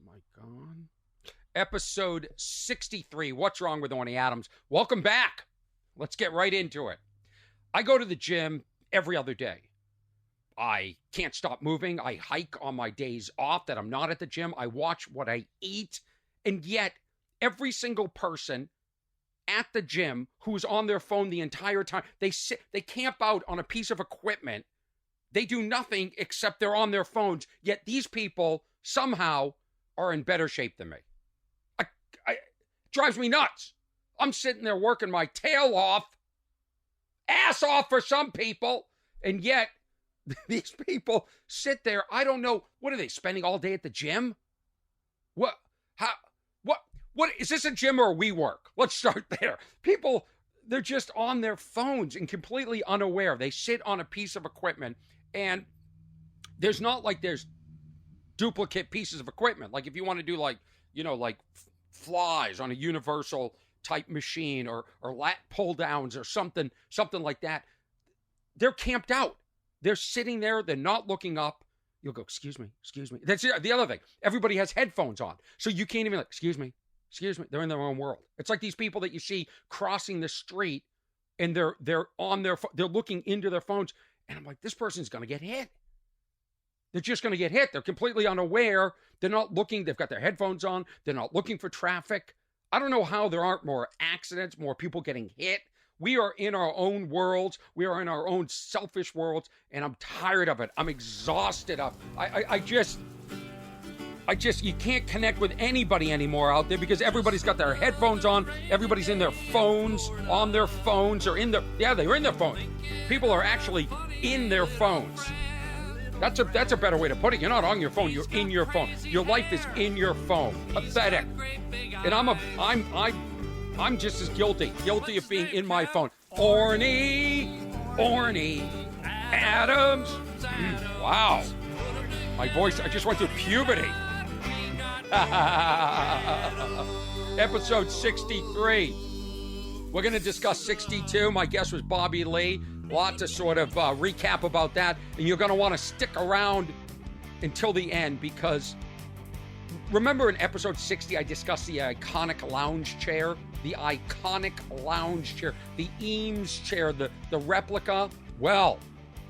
Am I gone? Episode 63. What's wrong with Orny Adams? Welcome back. Let's get right into it. I go to the gym every other day. I can't stop moving. I hike on my days off that I'm not at the gym. I watch what I eat. And yet, every single person at the gym who's on their phone the entire time, they camp out on a piece of equipment. They do nothing except they're on their phones. Yet these people somehow are in better shape than me. It drives me nuts. I'm sitting there working my tail off, ass off for some people, and yet these people sit there. I don't know. What are they spending all day at the gym? What is this, a gym or a WeWork? Let's start there. People, they're just on their phones and completely unaware. They sit on a piece of equipment, and there's not like there's duplicate pieces of equipment. Like if you want to do like flies on a universal type machine or lat pull downs or something like that, they're camped out. They're sitting there. They're not looking up. You'll go, excuse me. That's the other thing. Everybody has headphones on. So you can't even excuse me. They're in their own world. It's like these people that you see crossing the street and they're on they're looking into their phones. And I'm like, this person's going to get hit. They're just going to get hit. They're completely unaware. They're not looking. They've got their headphones on. They're not looking for traffic. I don't know how there aren't more accidents, more people getting hit. We are in our own worlds. We are in our own selfish worlds, and I'm tired of it. I'm exhausted of. I just, you can't connect with anybody anymore out there because everybody's got their headphones on. Everybody's in their phones, on their phones, or they're in their phones. People are actually in their phones. That's a better way to put it. You're not on your phone. You're in your phone. Your life is in your phone. Pathetic. And I'm just as guilty of being in my phone. Orny Adams. Wow. My voice, I just went through puberty. Episode 63. We're going to discuss 62. My guest was Bobby Lee. Lot to sort of recap about that. And you're going to want to stick around until the end because remember in episode 60, I discussed the iconic lounge chair. The iconic lounge chair. The Eames chair. The replica. Well,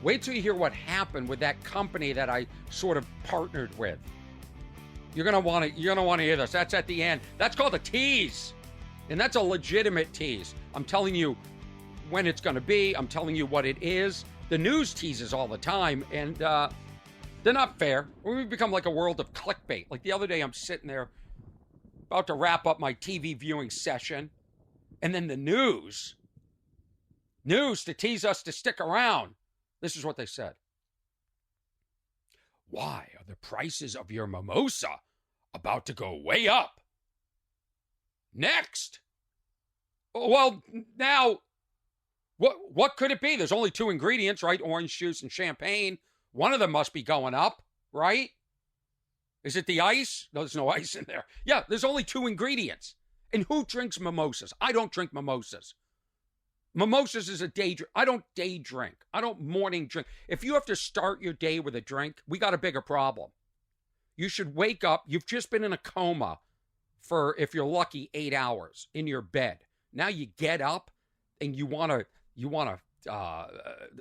wait till you hear what happened with that company that I sort of partnered with. You're going to want to hear this. That's at the end. That's called a tease. And that's a legitimate tease. I'm telling you when it's going to be. I'm telling you what it is. The news teases all the time, and they're not fair. We've become like a world of clickbait. Like the other day, I'm sitting there about to wrap up my TV viewing session, and then the news to tease us to stick around. This is what they said. Why are the prices of your mimosa about to go way up? Next. Well, now, what could it be? There's only two ingredients, right? Orange juice and champagne. One of them must be going up, right? Is it the ice? No, there's no ice in there. Yeah, there's only two ingredients. And who drinks mimosas? I don't drink mimosas. Mimosas is a day drink. I don't day drink. I don't morning drink. If you have to start your day with a drink, we got a bigger problem. You should wake up. You've just been in a coma for, if you're lucky, 8 hours in your bed. Now you get up and you want to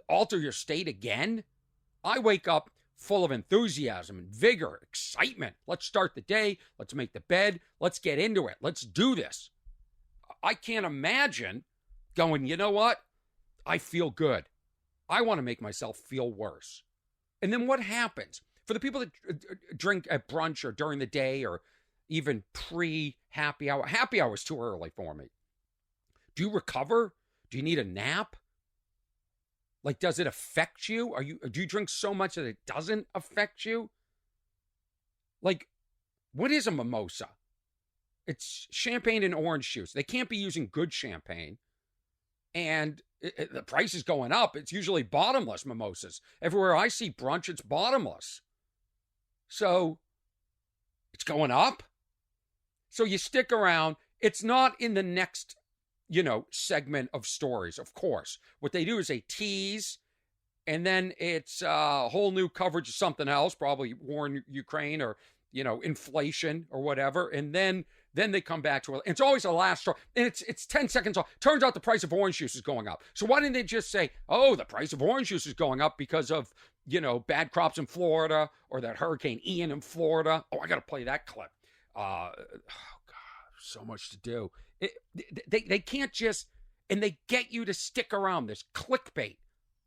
alter your state again. I wake up full of enthusiasm and vigor, excitement. Let's start the day. Let's make the bed. Let's get into it. Let's do this. I can't imagine going, you know what? I feel good. I want to make myself feel worse. And then what happens? For the people that drink at brunch or during the day or even pre-happy hour. Happy hour is too early for me. Do you recover? Do you need a nap? Like, does it affect you? Do you drink so much that it doesn't affect you? Like, what is a mimosa? It's champagne and orange juice. They can't be using good champagne. And the price is going up. It's usually bottomless mimosas. Everywhere I see brunch, it's bottomless. So, it's going up. So you stick around. It's not in the next, segment of stories, of course. What they do is they tease, and then it's a whole new coverage of something else, probably war in Ukraine or inflation or whatever, and then they come back to it. It's always a last straw, and it's 10 seconds off. Turns out the price of orange juice is going up. So why didn't they just say, oh, the price of orange juice is going up because of, bad crops in Florida or that Hurricane Ian in Florida? Oh, I got to play that clip. Oh, God, so much to do. They can't just, and they get you to stick around. This clickbait.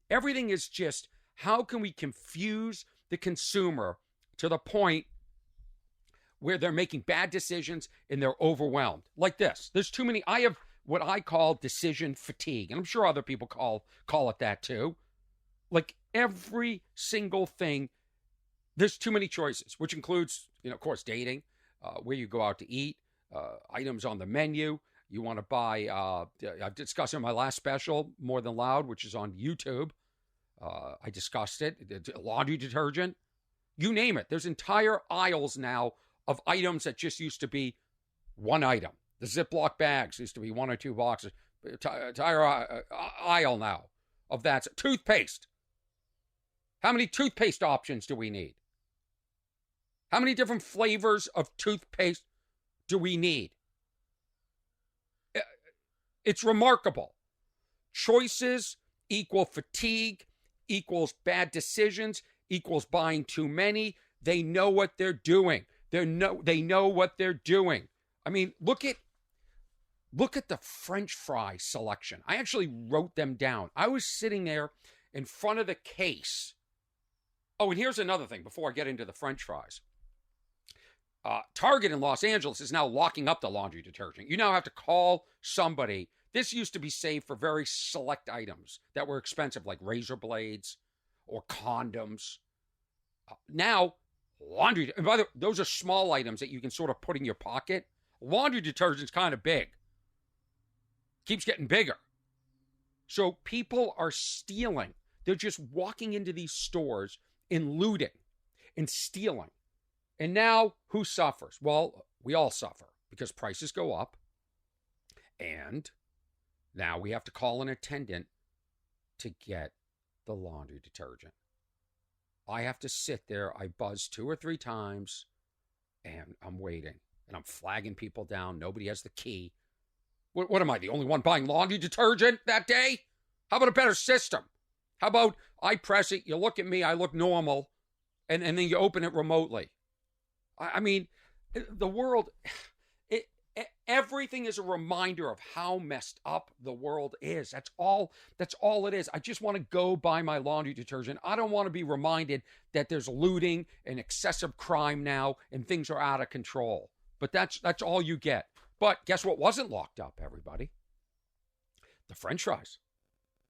Everything is just, how can we confuse the consumer to the point where they're making bad decisions and they're overwhelmed? Like this. There's too many. I have what I call decision fatigue, and I'm sure other people call it that too. Like every single thing, there's too many choices, which includes, of course, dating, where you go out to eat, items on the menu. You want to buy, I've discussed in my last special, More Than Loud, which is on YouTube. I discussed it. Laundry detergent, you name it. There's entire aisles now of items that just used to be one item. The Ziploc bags used to be one or two boxes. Entire aisle now of that. Toothpaste. How many toothpaste options do we need? How many different flavors of toothpaste do we need? It's remarkable. Choices equal fatigue, equals bad decisions, equals buying too many. They know what they're doing. They know what they're doing. I mean, look at the French fry selection. I actually wrote them down. I was sitting there in front of the case. Oh, and here's another thing before I get into the French fries. Target in Los Angeles is now locking up the laundry detergent. You now have to call somebody. This used to be saved for very select items that were expensive, like razor blades or condoms. Now, laundry, and by the way, those are small items that you can sort of put in your pocket. Laundry detergent's kind of big. Keeps getting bigger. So people are stealing. They're just walking into these stores and looting and stealing. And now, who suffers? Well, we all suffer because prices go up. And now we have to call an attendant to get the laundry detergent. I have to sit there. I buzz 2 or 3 times, and I'm waiting. And I'm flagging people down. Nobody has the key. What am I, the only one buying laundry detergent that day? How about a better system? How about I press it, you look at me, I look normal, and then you open it remotely? I mean, the world, everything is a reminder of how messed up the world is. That's all it is. I just want to go buy my laundry detergent. I don't want to be reminded that there's looting and excessive crime now and things are out of control. But that's all you get. But guess what wasn't locked up, everybody? The French fries.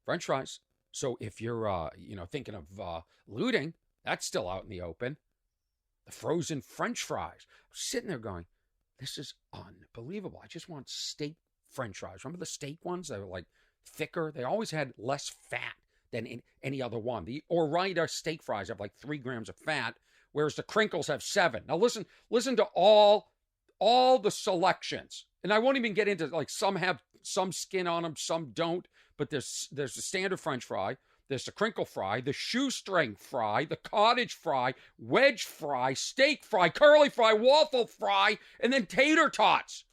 French fries. So if you're thinking of looting, that's still out in the open. The frozen French fries. I'm sitting there going, this is unbelievable. I just want steak French fries. Remember the steak ones? They were like thicker. They always had less fat than any other one. The Orny steak fries have like 3 grams of fat, whereas the crinkles have 7. Now listen to all the selections. And I won't even get into, like, some have some skin on them, some don't. But there's the standard French fry. There's the crinkle fry, the shoestring fry, the cottage fry, wedge fry, steak fry, curly fry, waffle fry, and then tater tots.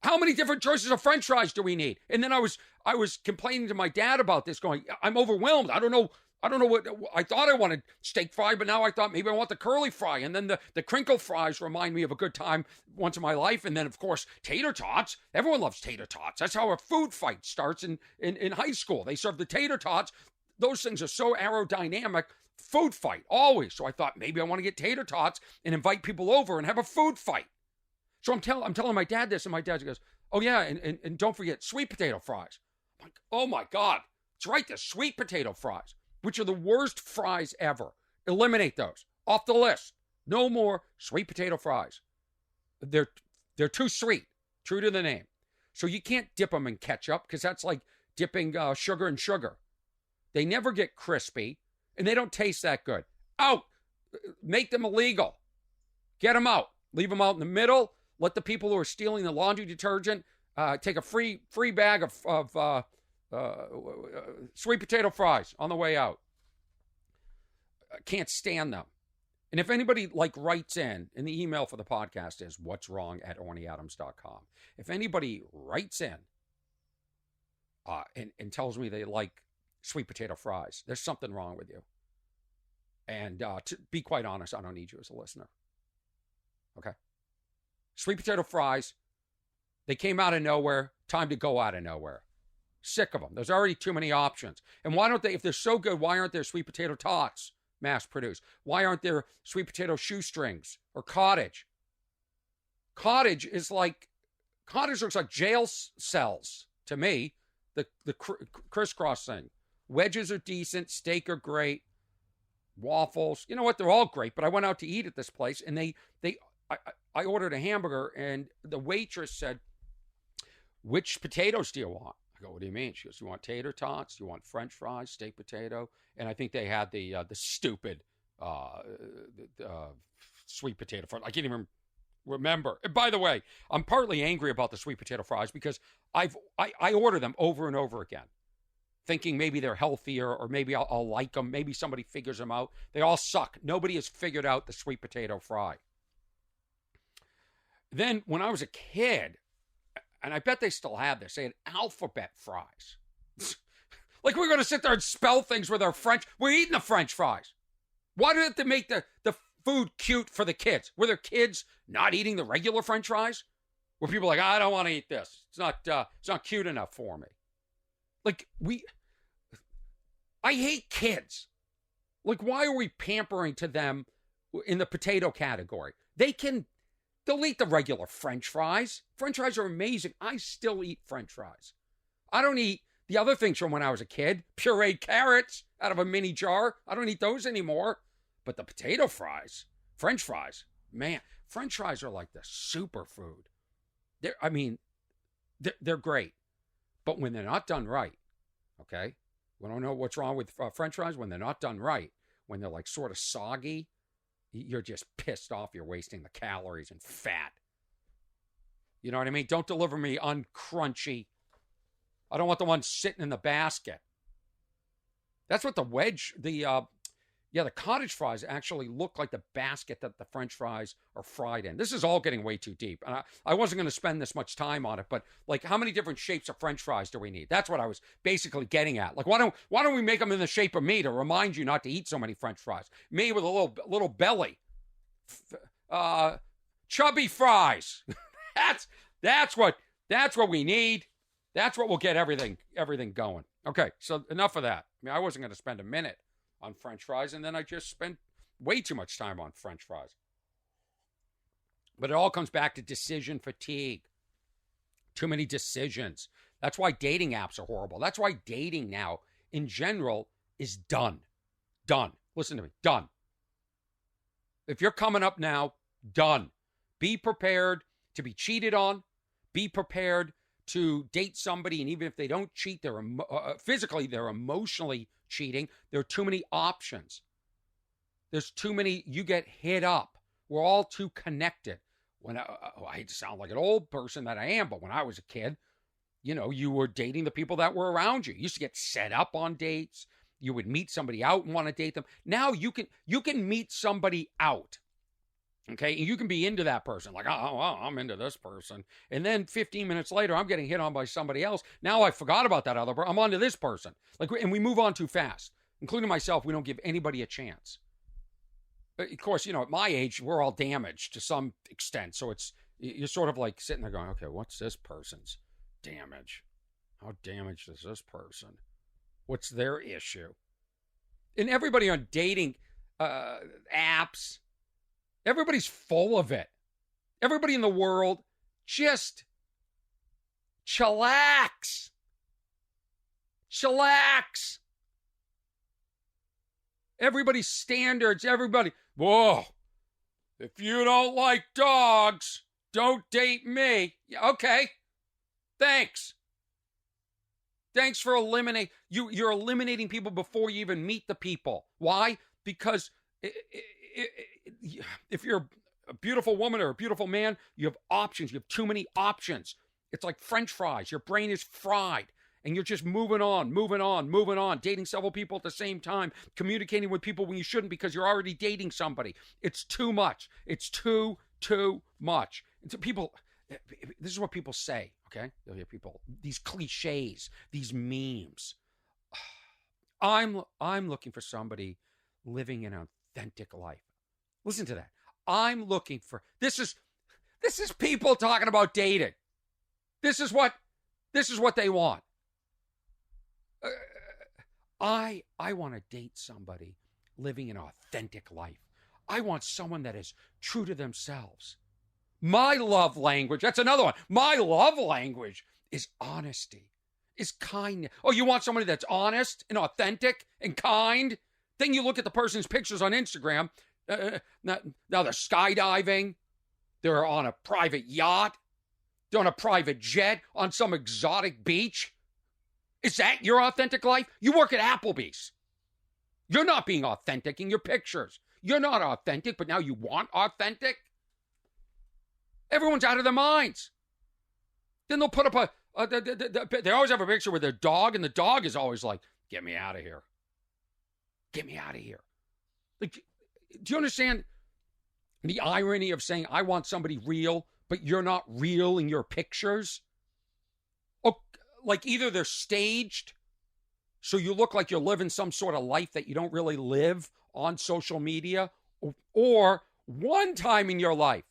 How many different choices of French fries do we need? And then I was complaining to my dad about this, going, I'm overwhelmed. I don't know what I thought. I wanted steak fry, but now I thought maybe I want the curly fry. And then the crinkle fries remind me of a good time once in my life. And then, of course, tater tots. Everyone loves tater tots. That's how a food fight starts in high school. They serve the tater tots. Those things are so aerodynamic. Food fight, always. So I thought maybe I want to get tater tots and invite people over and have a food fight. So I'm telling my dad this, and my dad goes, oh, yeah, and don't forget sweet potato fries. I'm like, oh, my God. It's right, the sweet potato fries, which are the worst fries ever. Eliminate those off the list. No more sweet potato fries. They're too sweet, true to the name. So you can't dip them in ketchup because that's like dipping sugar in sugar. They never get crispy, and they don't taste that good. Out. Make them illegal. Get them out. Leave them out in the middle. Let the people who are stealing the laundry detergent take a free bag of sweet potato fries on the way out. Can't stand them. And if anybody like writes in the email for the podcast is what's wrong at ornyadams.com. If anybody writes in and tells me they like sweet potato fries, there's something wrong with you. And to be quite honest, I don't need you as a listener. Okay? Sweet potato fries, they came out of nowhere. Time to go out of nowhere. Sick of them. There's already too many options. And why don't they, if they're so good, why aren't there sweet potato tots mass produced? Why aren't there sweet potato shoestrings or cottage? Cottage looks like jail cells to me. The crisscross thing. Wedges are decent. Steak are great. Waffles. You know what? They're all great. But I went out to eat at this place, and I ordered a hamburger, and the waitress said, "Which potatoes do you want?" I go, "What do you mean?" She goes, "You want tater tots? You want French fries, steak potato?" And I think they had the stupid sweet potato fries. I can't even remember. And by the way, I'm partly angry about the sweet potato fries because I order them over and over again, thinking maybe they're healthier or maybe I'll like them. Maybe somebody figures them out. They all suck. Nobody has figured out the sweet potato fry. Then when I was a kid, and I bet they still have this, they had alphabet fries. Like we're going to sit there and spell things with our French. We're eating the French fries. Why do they have to make the food cute for the kids? Were their kids not eating the regular French fries? Were people like, I don't want to eat this. It's not cute enough for me. Like I hate kids. Like why are we pampering to them in the potato category? They'll eat the regular French fries. French fries are amazing. I still eat French fries. I don't eat the other things from when I was a kid. Pureed carrots out of a mini jar. I don't eat those anymore. But the potato fries, French fries, man, French fries are like the superfood. They're great. But when they're not done right, okay? We don't know what's wrong with French fries. When they're not done right, when they're like sort of soggy, you're just pissed off. You're wasting the calories and fat. You know what I mean? Don't deliver me uncrunchy. I don't want the one sitting in the basket. That's what the cottage fries actually look like the basket that the French fries are fried in. This is all getting way too deep. And I wasn't going to spend this much time on it, but like how many different shapes of French fries do we need? That's what I was basically getting at. Like why don't we make them in the shape of me to remind you not to eat so many French fries? Me with a little belly. Chubby fries. That's what we need. That's what will get everything going. Okay, so enough of that. I mean, I wasn't going to spend a minute on French fries, and then I just spent way too much time on French fries. But it all comes back to decision fatigue. Too many decisions. That's why dating apps are horrible. That's why dating now, in general, is done. Done. Listen to me. Done. If you're coming up now, done. Be prepared to be cheated on. Be prepared to date somebody, and even if they don't cheat, they're physically, they're emotionally cheating. There are too many options. There's too many. You get hit up. We're all too connected. When I hate to sound like an old person that I am, but when I was a kid, you were dating the people that were around you. You used to get set up on dates. You would meet somebody out and want to date them. Now you can meet somebody out. Okay, and you can be into that person, like, oh, I'm into this person. And then 15 minutes later, I'm getting hit on by somebody else. Now I forgot about that other person. I'm on to this person. And we move on too fast. Including myself, we don't give anybody a chance. But of course, at my age, we're all damaged to some extent. So you're sort of like sitting there going, okay, what's this person's damage? How damaged is this person? What's their issue? And everybody on dating apps, everybody's full of it. Everybody in the world, just chillax. Chillax. Everybody's standards, whoa. If you don't like dogs, don't date me. Yeah, okay. Thanks. Thanks for eliminating. You're eliminating people before you even meet the people. Why? Because if you're a beautiful woman or a beautiful man, you have options. You have too many options. It's like French fries. Your brain is fried. and you're just moving on, dating several people at the same time, communicating with people when you shouldn't because you're already dating somebody. It's too much. It's too much. And so people, this is what people say, okay? You'll hear people, these cliches, these memes. I'm looking for somebody living an authentic life. Listen to that. I'm looking for, this is people talking about dating. This is what they want. I want to date somebody living an authentic life. I want someone that is true to themselves. My love language, that's another one. My love language is honesty, is kindness. Oh, you want somebody that's honest and authentic and kind? Then you look at the person's pictures on Instagram. Now they're skydiving. They're on a private yacht. They're on a private jet on some exotic beach. Is that your authentic life? You work at Applebee's. You're not being authentic in your pictures. You're not authentic, but now you want authentic? Everyone's out of their minds. Then they'll put up they always have a picture with their dog, and the dog is always like, get me out of here. Get me out of here. Like, do you understand the irony of saying, I want somebody real, but you're not real in your pictures? Oh, like either they're staged, so you look like you're living some sort of life that you don't really live on social media, or one time in your life,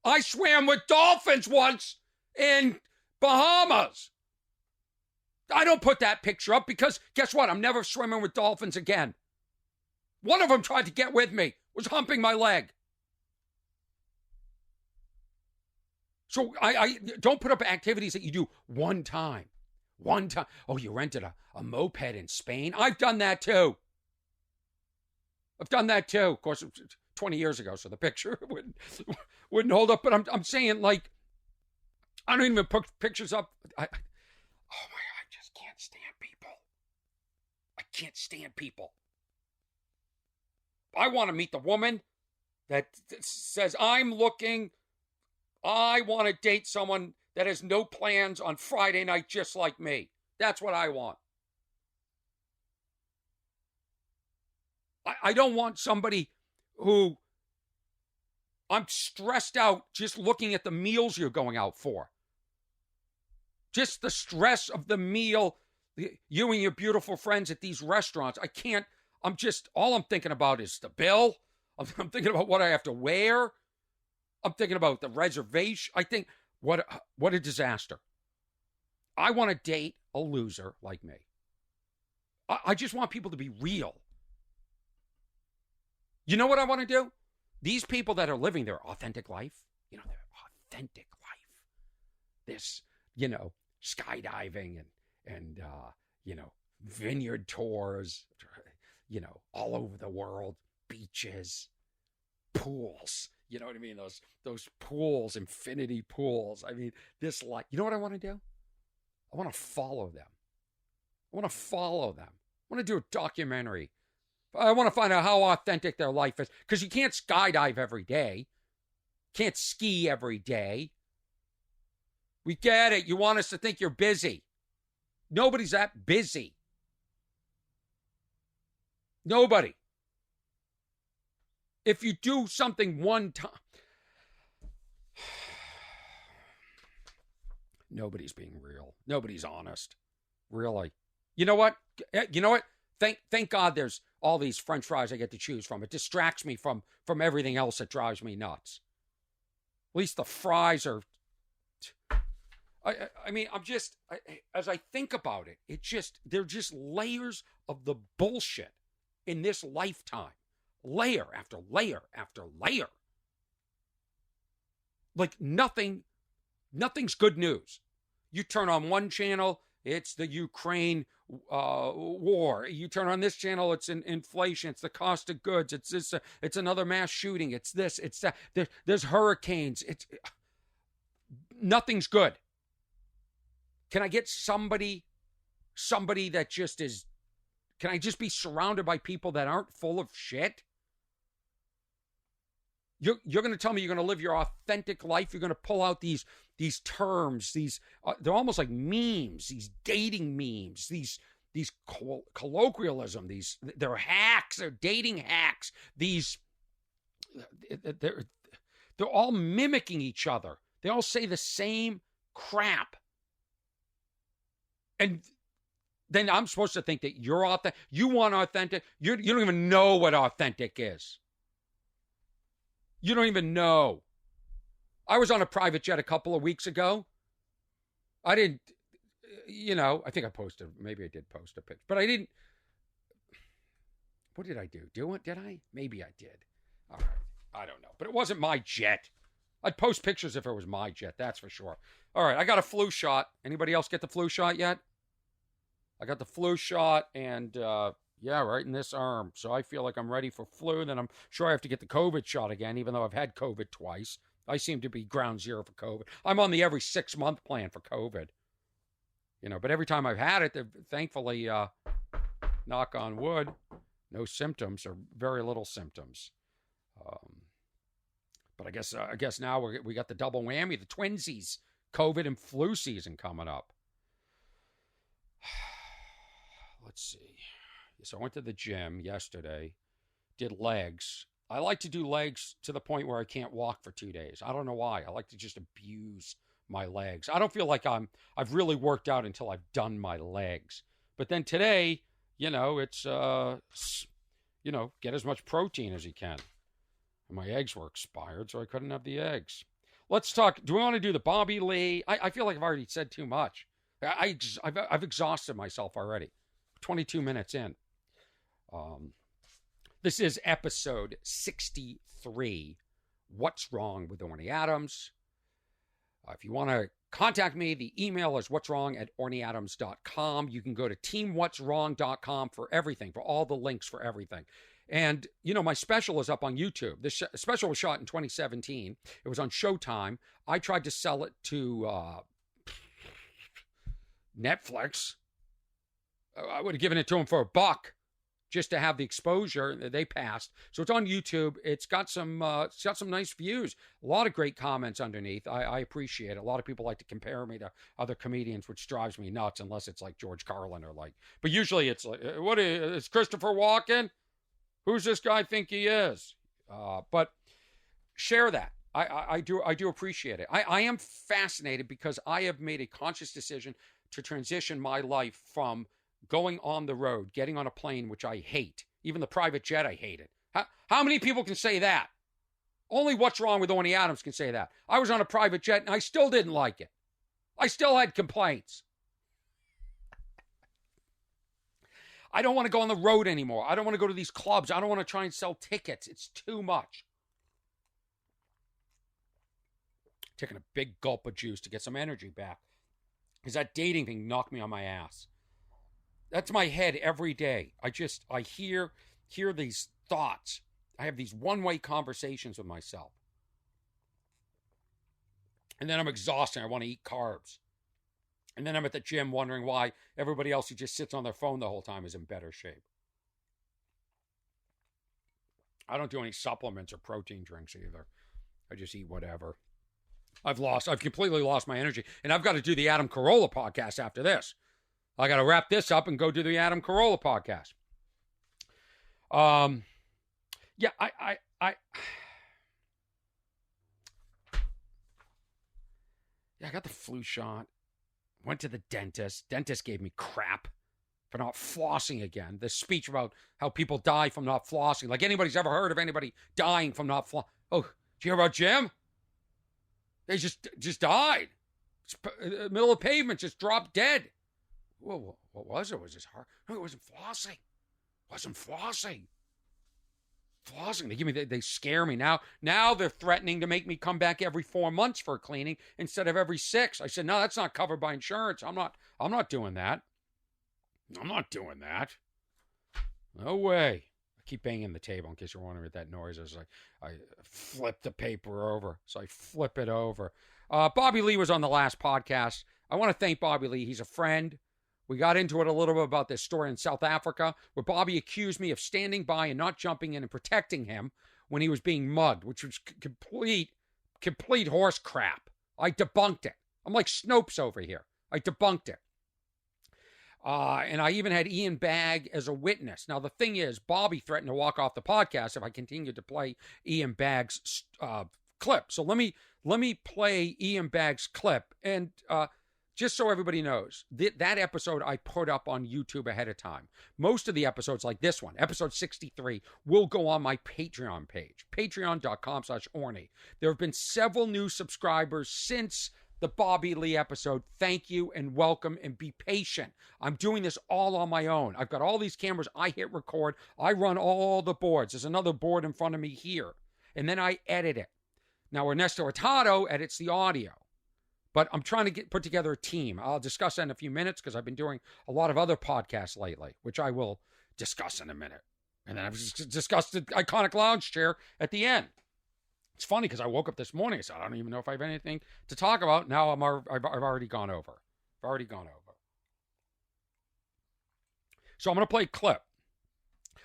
I swam with dolphins once in Bahamas. I don't put that picture up because guess what? I'm never swimming with dolphins again. One of them tried to get with me, was humping my leg. So I don't put up activities that you do one time. One time. Oh, you rented a moped in Spain? I've done that too. Of course, it was 20 years ago, so the picture wouldn't hold up. But I'm saying, like, I don't even put pictures up. Oh my God, I just can't stand people. I can't stand people. I want to meet the woman that says, I want to date someone that has no plans on Friday night just like me. That's what I want. I don't want somebody who I'm stressed out just looking at the meals you're going out for. Just the stress of the meal, you and your beautiful friends at these restaurants. All I'm thinking about is the bill. I'm thinking about what I have to wear. I'm thinking about the reservation. I think, what a disaster. I want to date a loser like me. I just want people to be real. You know what I want to do? These people that are living their authentic life, their authentic life. This, skydiving and vineyard tours, all over the world, beaches, pools. You know what I mean? Those pools, infinity pools. I mean, this life. You know what I want to do? I want to follow them. I want to do a documentary. I want to find out how authentic their life is. Because you can't skydive every day. Can't ski every day. We get it. You want us to think you're busy. Nobody's that busy. Nobody. If you do something one time, nobody's being real. Nobody's honest. Really. You know what? Thank God there's all these French fries I get to choose from. It distracts me from everything else that drives me nuts. At least the fries are... I mean, as I think about it, they're just layers of the bullshit in this lifetime. Layer after layer after layer. Like nothing's good news. You turn on one channel, it's the Ukraine war. You turn on this channel, it's inflation, it's the cost of goods, it's this, it's another mass shooting, it's this, it's that. There's hurricanes. Nothing's good. Can I get somebody that just is? Can I just be surrounded by people that aren't full of shit? You're going to tell me you're going to live your authentic life. You're going to pull out these terms. They're almost like memes. These dating memes. These colloquialism. They're hacks. They're dating hacks. They're all mimicking each other. They all say the same crap. And then I'm supposed to think that you're authentic. You want authentic. You don't even know what authentic is. You don't even know. I was on a private jet a couple of weeks ago. I didn't, I think I posted, maybe I did post a picture, but I didn't. What did I do? Do it? Did I? Maybe I did. All right. I don't know. But it wasn't my jet. I'd post pictures if it was my jet, that's for sure. All right. I got a flu shot. Anybody else get the flu shot yet? I got the flu shot and, right in this arm. So I feel like I'm ready for flu. Then I'm sure I have to get the COVID shot again, even though I've had COVID twice. I seem to be ground zero for COVID. I'm on the every 6-month plan for COVID. But every time I've had it, thankfully, knock on wood, no symptoms or very little symptoms. But I guess now we got the double whammy, the twinsies, COVID and flu season coming up. Let's see. So I went to the gym yesterday, did legs. I like to do legs to the point where I can't walk for 2 days. I don't know why. I like to just abuse my legs. I don't feel like I've really worked out until I've done my legs. But then today, it's get as much protein as you can. And my eggs were expired, so I couldn't have the eggs. Let's talk. Do we want to do the Bobby Lee? I feel like I've already said too much. I've exhausted myself already. 22 minutes in. This is episode 63. What's wrong with Orny Adams? If you want to contact me, the email is what'swrong@ornyadams.com. You can go to teamwhat'swrong.com for everything, for all the links for everything. And, my special is up on YouTube. This special was shot in 2017. It was on Showtime. I tried to sell it to Netflix. I would have given it to them for $1 just to have the exposure. They passed. So it's on YouTube. It's got some nice views. A lot of great comments underneath. I appreciate it. A lot of people like to compare me to other comedians, which drives me nuts unless it's like George Carlin or like. But usually it's like, what is Christopher Walken? Who's this guy think he is? But share that. I do appreciate it. I am fascinated because I have made a conscious decision to transition my life from going on the road, getting on a plane, which I hate. Even the private jet, I hate it. How many people can say that? Only What's Wrong with Orny Adams can say that. I was on a private jet and I still didn't like it. I still had complaints. I don't want to go on the road anymore. I don't want to go to these clubs. I don't want to try and sell tickets. It's too much. Taking a big gulp of juice to get some energy back. Because that dating thing knocked me on my ass. That's my head every day. I hear these thoughts. I have these one-way conversations with myself. And then I'm exhausted. I want to eat carbs. And then I'm at the gym wondering why everybody else who just sits on their phone the whole time is in better shape. I don't do any supplements or protein drinks either. I just eat whatever. I've completely lost my energy. And I've got to do the Adam Carolla podcast after this. I got to wrap this up and go do the Adam Carolla podcast. I got the flu shot. Went to the dentist. Dentist gave me crap for not flossing again. This speech about how people die from not flossing. Like anybody's ever heard of anybody dying from not flossing. Oh, did you hear about Jim? They just died. Middle of the pavement, just dropped dead. Whoa, what was it? Was his heart? No, it wasn't flossing. Flossing. They scare me now. Now they're threatening to make me come back every 4 months for a cleaning instead of every 6. I said, no, that's not covered by insurance. I'm not doing that. I'm not doing that. No way. I keep banging the table in case you're wondering what that noise is. I flip the paper over. So I flip it over. Bobby Lee was on the last podcast. I want to thank Bobby Lee. He's a friend. We got into it a little bit about this story in South Africa where Bobby accused me of standing by and not jumping in and protecting him when he was being mugged, which was complete horse crap. I debunked it. I'm like Snopes over here. I debunked it. And I even had Ian Bagg as a witness. Now, the thing is, Bobby threatened to walk off the podcast if I continued to play Ian Bagg's clip. So let me play Ian Bagg's clip. And just so everybody knows, that episode I put up on YouTube ahead of time. Most of the episodes, like this one, episode 63, will go on my Patreon page, patreon.com/Orny. There have been several new subscribers since the Bobby Lee episode. Thank you and welcome, and be patient. I'm doing this all on my own. I've got all these cameras. I hit record. I run all the boards. There's another board in front of me here. And then I edit it. Now, Ernesto Hurtado edits the audio. But I'm trying to put together a team. I'll discuss that in a few minutes because I've been doing a lot of other podcasts lately, which I will discuss in a minute. And then I've discussed the iconic lounge chair at the end. It's funny because I woke up this morning. I said, I don't even know if I have anything to talk about. Now I've already gone over. So I'm going to play a clip.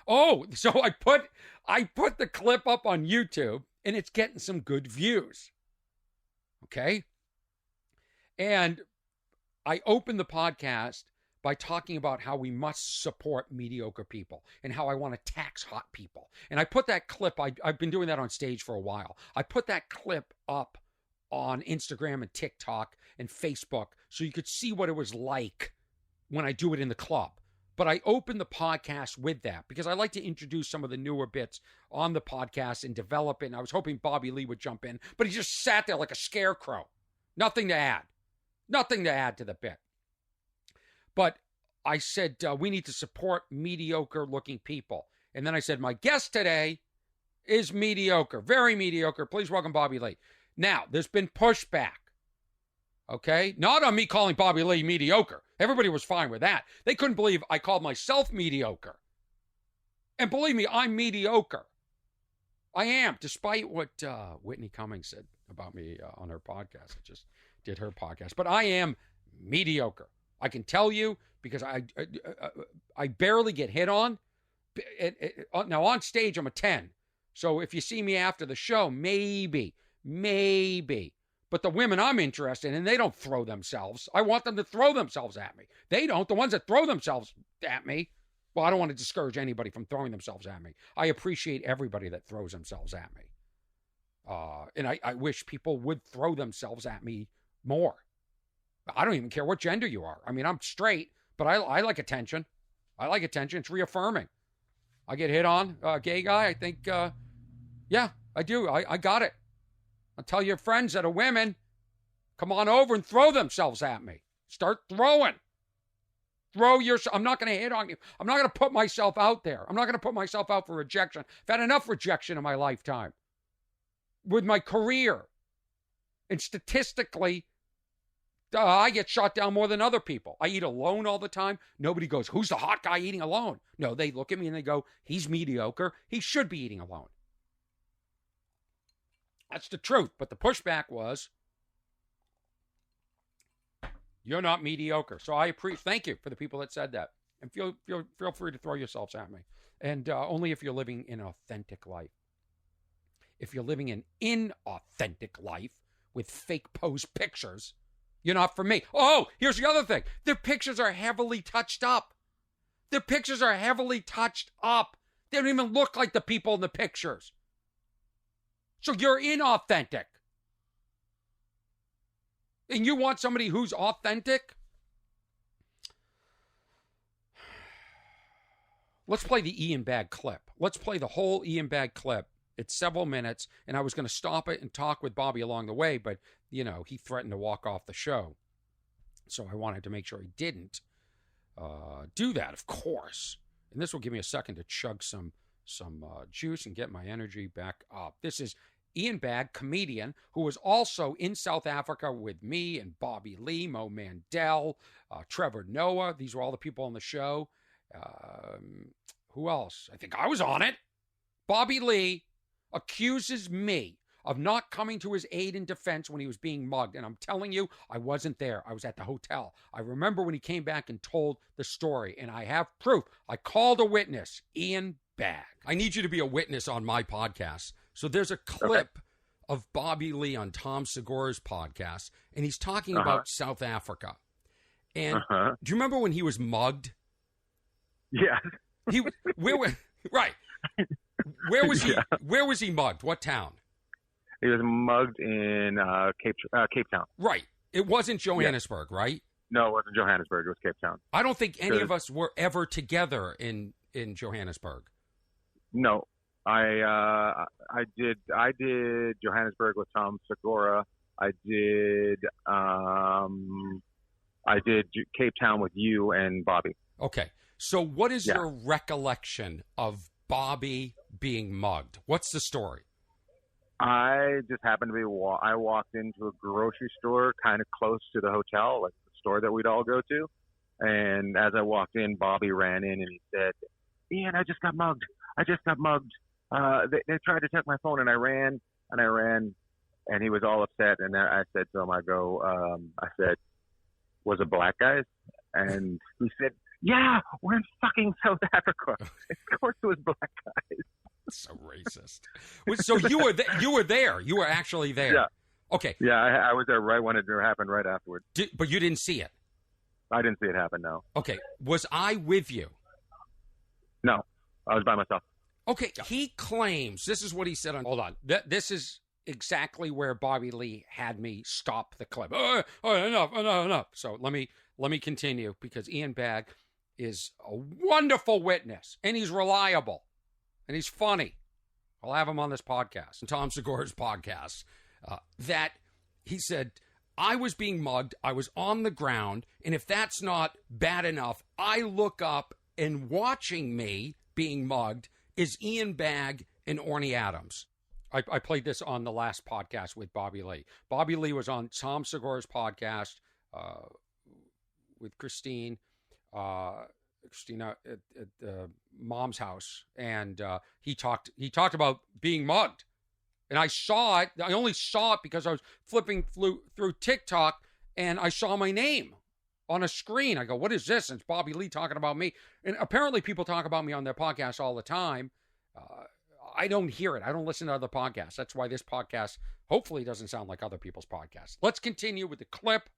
Oh, so I put the clip up on YouTube, and it's getting some good views. Okay? And I opened the podcast by talking about how we must support mediocre people and how I want to tax hot people. And I put that clip, I've been doing that on stage for a while. I put that clip up on Instagram and TikTok and Facebook so you could see what it was like when I do it in the club. But I opened the podcast with that because I like to introduce some of the newer bits on the podcast and develop it. And I was hoping Bobby Lee would jump in, but he just sat there like a scarecrow. Nothing to add to the bit. But I said, we need to support mediocre-looking people. And then I said, my guest today is mediocre, very mediocre. Please welcome Bobby Lee. Now, there's been pushback, okay? Not on me calling Bobby Lee mediocre. Everybody was fine with that. They couldn't believe I called myself mediocre. And believe me, I'm mediocre. I am, despite what Whitney Cummings said about me on her podcast. I just did her podcast. But I am mediocre. I can tell you because I barely get hit on. Now, on stage, I'm a 10. So if you see me after the show, maybe. But the women I'm interested in, they don't throw themselves. I want them to throw themselves at me. They don't. The ones that throw themselves at me, well, I don't want to discourage anybody from throwing themselves at me. I appreciate everybody that throws themselves at me. And I wish people would throw themselves at me more. I don't even care what gender you are. I mean, I'm straight, but I like attention. I like attention. It's reaffirming. I get hit on, gay guy. I think, yeah, I do. I got it. I'll tell your friends that are women, come on over and throw themselves at me. Start throwing. I'm not going to hit on you. I'm not going to put myself out there. I'm not going to put myself out for rejection. I've had enough rejection in my lifetime with my career. And statistically, I get shot down more than other people. I eat alone all the time. Nobody goes, who's the hot guy eating alone? No, they look at me and they go, he's mediocre. He should be eating alone. That's the truth. But the pushback was, you're not mediocre. So I thank you for the people that said that. And feel free to throw yourselves at me. And only if you're living an authentic life. If you're living an inauthentic life with fake pose pictures, you're not for me. Oh, here's the other thing. Their pictures are heavily touched up. They don't even look like the people in the pictures. So you're inauthentic. And you want somebody who's authentic? Let's play the Ian Bagg clip. Let's play the whole Ian Bagg clip. It's several minutes, and I was going to stop it and talk with Bobby along the way, but, you know, he threatened to walk off the show. So I wanted to make sure he didn't do that, of course. And this will give me a second to chug some juice and get my energy back up. This is Ian Bagg, comedian, who was also in South Africa with me and Bobby Lee, Mo Mandel, Trevor Noah. These were all the people on the show. Who else? I think I was on it. Bobby Lee accuses me of not coming to his aid and defense when he was being mugged. And I'm telling you, I wasn't there. I was at the hotel. I remember when he came back and told the story, and I have proof. I called a witness, Ian bag. I need you to be a witness on my podcast. So there's a clip of Bobby Lee on Tom Segura's podcast, and he's talking about South Africa. And do you remember when he was mugged? Yeah. Right. Where was he? Where was he mugged? What town? He was mugged in Cape Town. Right. It wasn't Johannesburg, right? No, it wasn't Johannesburg. It was Cape Town. I don't think any of us were ever together in Johannesburg. No, I did Johannesburg with Tom Segura. I did Cape Town with you and Bobby. Okay, so what is your recollection of Bobby being mugged? What's the story? I just happened to be. I walked into a grocery store kind of close to the hotel, like the store that we'd all go to. And as I walked in, Bobby ran in and he said, "Ian, I just got mugged. I just got mugged. They tried to take my phone, and I ran, and he was all upset." And I said to him, I said, "Was it black guys?" And he said, "Yeah, we're in fucking South Africa. Of course it was black guys." So racist. So you were there. You were actually there. Yeah. Okay. Yeah, I was there right when it happened, right afterwards. But you didn't see it? I didn't see it happen, no. Okay. Was I with you? No, I was by myself. Okay. He claims, this is what he said on, hold on. This is exactly where Bobby Lee had me stop the clip. Enough. So let me continue, because Ian Bagg is a wonderful witness, and he's reliable. And he's funny. I'll have him on this podcast, Tom Segura's podcast, that he said, I was being mugged. I was on the ground. And if that's not bad enough, I look up, and watching me being mugged is Ian Bagg and Orny Adams. I played this on the last podcast with Bobby Lee. Bobby Lee was on Tom Segura's podcast with Christina at Mom's house, and he talked about being mugged, and I saw it. I only saw it because I was flipping through TikTok, and I saw my name on a screen. I go, "What is this?" And it's Bobby Lee talking about me, and apparently people talk about me on their podcast all the time. I don't hear it. I don't listen to other podcasts. That's why this podcast hopefully doesn't sound like other people's podcasts. Let's continue with the clip.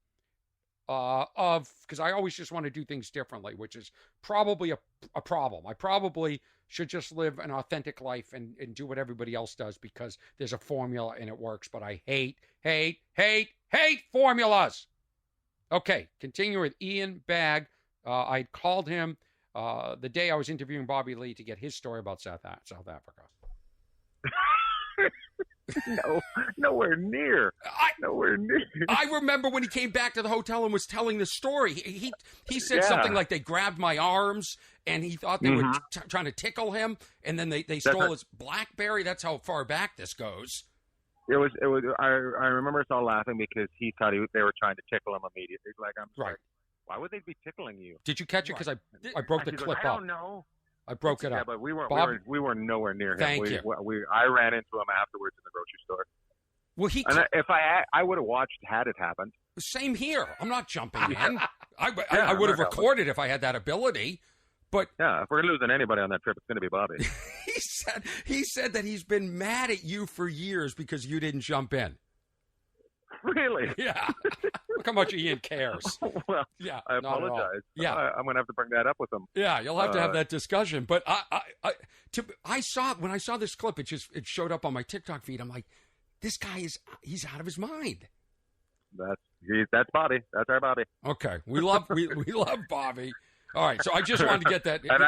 Because I always just want to do things differently, which is probably a problem. I probably should just live an authentic life and do what everybody else does because there's a formula and it works, but I hate formulas. Okay, continue with Ian Bagg. I called him the day I was interviewing Bobby Lee to get his story about South Africa. No, nowhere near. Nowhere near. I remember when he came back to the hotel and was telling the story. He said something like they grabbed my arms and he thought they were trying to tickle him, and then they stole his BlackBerry. That's how far back this goes. It was. I remember us all laughing because he thought they were trying to tickle him immediately. Like, I'm sorry. Right. Why would they be tickling you? Did you catch it? Because I broke the clip up. I don't know. I broke it up. Yeah, but we weren't nowhere near him. Thank you. I ran into him afterwards in the grocery store. Well, if I would have watched had it happened. Same here. I'm not jumping in. I would have recorded if I had that ability. But yeah, if we're losing anybody on that trip, it's going to be Bobby. he said that he's been mad at you for years because you didn't jump in. Really? Yeah. Look how much Ian cares. Well, yeah, I apologize. Yeah, I'm going to have to bring that up with him. Yeah, you'll have to have that discussion. But I saw when I saw this clip, it showed up on my TikTok feed. I'm like, this guy he's out of his mind. That's Bobby. That's our Bobby. Okay, we love Bobby. All right, so I just wanted to get that. And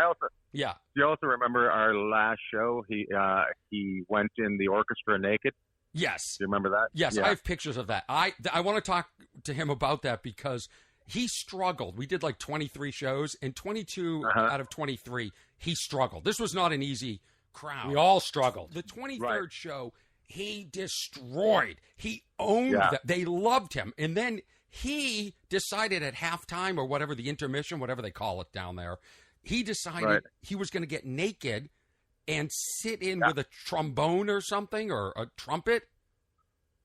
yeah. Do you also remember our last show? He went in the orchestra naked. Yes. Do you remember that? Yes, yeah. I have pictures of that. I want to talk to him about that because he struggled. We did like 23 shows, and 22 out of 23, he struggled. This was not an easy crowd. We all struggled. The 23rd show, he destroyed. He owned them. They loved him. And then he decided at halftime or whatever, the intermission, whatever they call it down there, he decided he was going to get naked and sit in with a trombone or something, or a trumpet.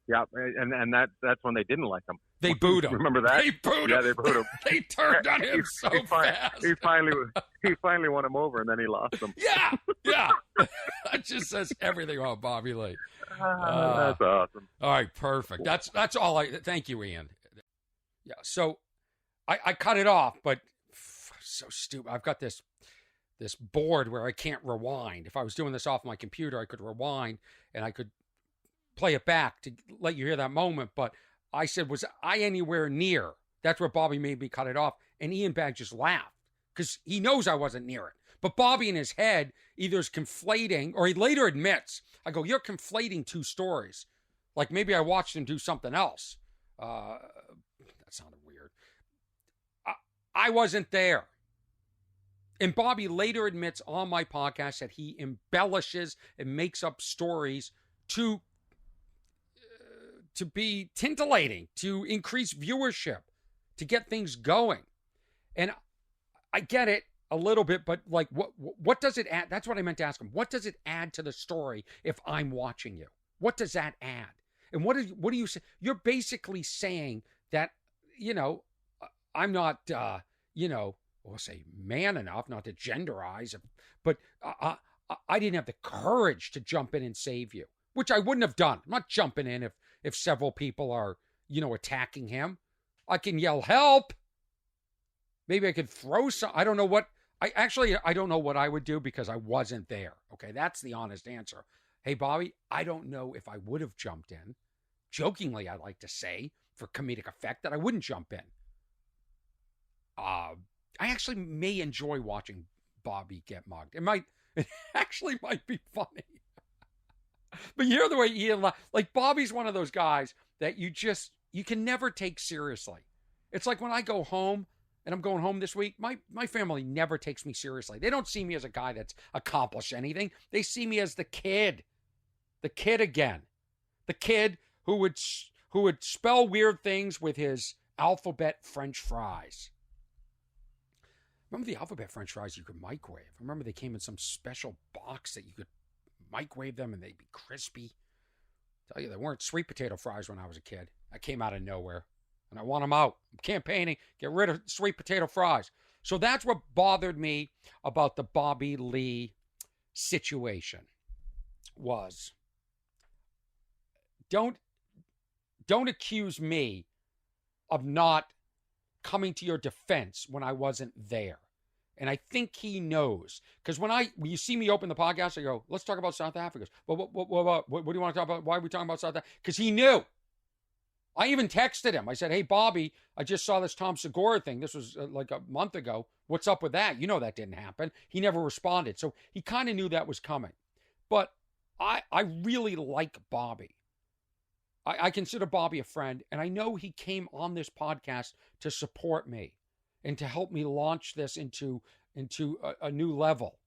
Yeah, and that's when they didn't like him. They booed him. Remember that? They booed Yeah, him. they booed him. They turned on him so fast. He finally won him over, and then he lost him. Yeah. That just says everything about Bobby Lee. That's awesome. All right, perfect. That's all thank you, Ian. Yeah, so I cut it off, but so stupid. I've got this board where I can't rewind. If I was doing this off my computer, I could rewind and I could play it back to let you hear that moment. But I said, was I anywhere near? That's where Bobby made me cut it off. And Ian Bag just laughed because he knows I wasn't near it. But Bobby in his head either is conflating, or he later admits, I go, you're conflating two stories. Like maybe I watched him do something else. That sounded weird. I wasn't there. And Bobby later admits on my podcast that he embellishes and makes up stories to be tintillating, to increase viewership, to get things going. And I get it a little bit, but like what does it add? That's what I meant to ask him. What does it add to the story if I'm watching you? What does that add? And what do you say? You're basically saying that, I'm not, we'll say man enough, not to genderize, but I didn't have the courage to jump in and save you, which I wouldn't have done. I'm not jumping in if several people are, attacking him. I can yell help. Maybe I could throw some, I don't know what, I don't know what I would do because I wasn't there. Okay, that's the honest answer. Hey, Bobby, I don't know if I would have jumped in. Jokingly, I like to say, for comedic effect, that I wouldn't jump in. I actually may enjoy watching Bobby get mugged. It actually might be funny. But you hear the way Ian, like Bobby's one of those guys that you can never take seriously. It's like when I go home, and I'm going home this week, my family never takes me seriously. They don't see me as a guy that's accomplished anything. They see me as the kid again. The kid who would spell weird things with his alphabet French fries. Remember the alphabet French fries you could microwave? I remember they came in some special box that you could microwave them and they'd be crispy. I tell you, they weren't sweet potato fries when I was a kid. I came out of nowhere. And I want them out. I'm campaigning, get rid of sweet potato fries. So that's what bothered me about the Bobby Lee situation was don't accuse me of not coming to your defense when I wasn't there. And I think he knows. Because when you see me open the podcast, I go, let's talk about South Africa. Well, what do you want to talk about? Why are we talking about South Africa? Because he knew. I even texted him. I said, hey, Bobby, I just saw this Tom Segura thing. This was like a month ago. What's up with that? You know that didn't happen. He never responded. So he kind of knew that was coming. But I really like Bobby. I consider Bobby a friend. And I know he came on this podcast to support me and to help me launch this into a new level.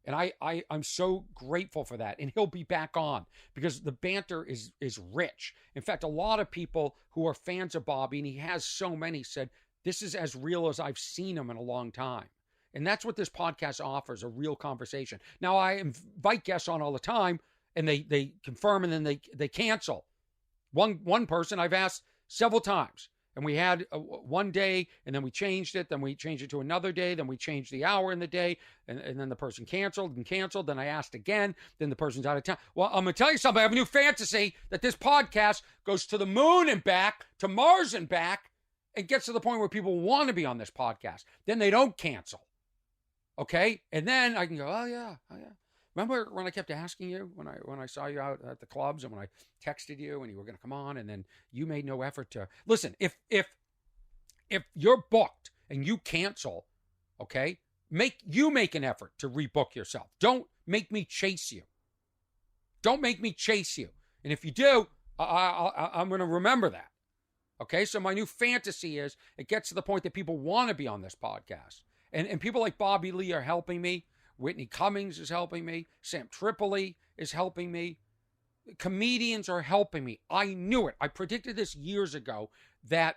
And I'm so grateful for that. And he'll be back on because the banter is rich. In fact, a lot of people who are fans of Bobby, and he has so many, said, this is as real as I've seen him in a long time. And that's what this podcast offers, a real conversation. Now, I invite guests on all the time, and they confirm, and then they cancel. One person I've asked several times. And we had one day, and then we changed it. Then we changed it to another day. Then we changed the hour in the day. And then the person canceled. Then I asked again. Then the person's out of town. Well, I'm going to tell you something. I have a new fantasy that this podcast goes to the moon and back, to Mars and back, and gets to the point where people want to be on this podcast. Then they don't cancel. Okay? And then I can go, oh, yeah. Remember when I kept asking you when I saw you out at the clubs and when I texted you and you were going to come on and then you made no effort to listen. If you're booked and you cancel, okay, make an effort to rebook yourself. Don't make me chase you. Don't make me chase you. And if you do, I'm going to remember that. Okay, so my new fantasy is it gets to the point that people want to be on this podcast, and people like Bobby Lee are helping me. Whitney Cummings is helping me. Sam Tripoli is helping me. Comedians are helping me. I knew it. I predicted this years ago that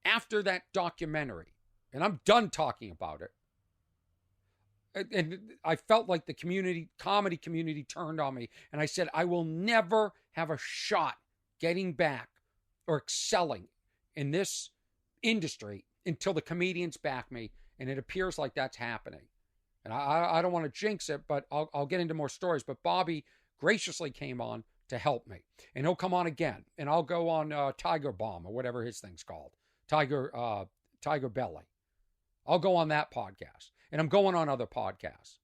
after that documentary, and I'm done talking about it, and I felt like the comedy community turned on me, and I said, I will never have a shot getting back or excelling in this industry until the comedians back me, and it appears like that's happening. And I don't want to jinx it, but I'll get into more stories. But Bobby graciously came on to help me, and he'll come on again, and I'll go on Tiger Bomb or whatever his thing's called, Tiger Belly. I'll go on that podcast, and I'm going on other podcasts.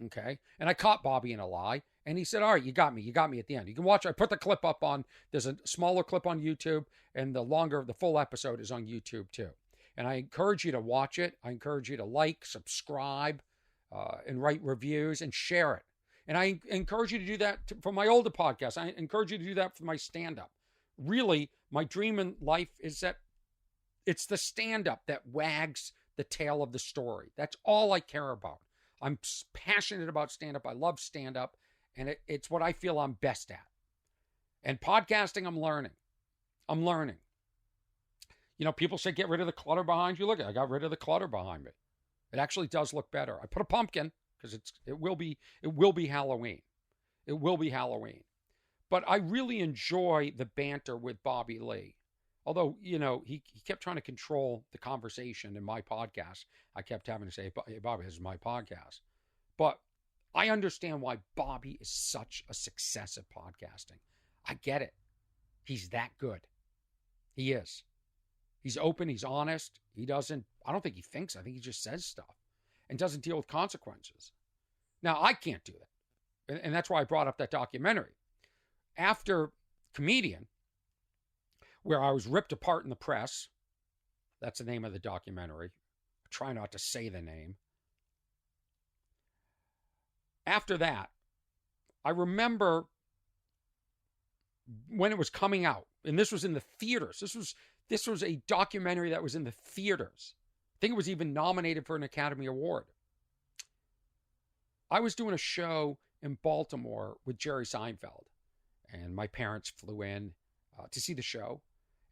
Okay, and I caught Bobby in a lie, and he said, "All right, you got me at the end. You can watch. I put the clip up on. There's a smaller clip on YouTube, and the full episode is on YouTube too. And I encourage you to watch it. I encourage you to like, subscribe, and write reviews and share it. And I encourage you to do that for my older podcast. I encourage you to do that for my stand-up. Really, my dream in life is that it's the stand-up that wags the tail of the story. That's all I care about. I'm passionate about stand-up. I love stand-up, and it's what I feel I'm best at. And podcasting, I'm learning. You know, people say get rid of the clutter behind you. Look, I got rid of the clutter behind me. It actually does look better. I put a pumpkin because it will be Halloween. It will be Halloween. But I really enjoy the banter with Bobby Lee. Although, you know, he kept trying to control the conversation in my podcast. I kept having to say, hey, Bobby, this is my podcast. But I understand why Bobby is such a success at podcasting. I get it. He's that good. He is. He's open. He's honest. I don't think he thinks. I think he just says stuff and doesn't deal with consequences. Now, I can't do that. And that's why I brought up that documentary. After Comedian, where I was ripped apart in the press. That's the name of the documentary. I try not to say the name. After that, I remember when it was coming out, and this was in the theaters. This was a documentary that was in the theaters. I think it was even nominated for an Academy Award. I was doing a show in Baltimore with Jerry Seinfeld, and my parents flew in to see the show.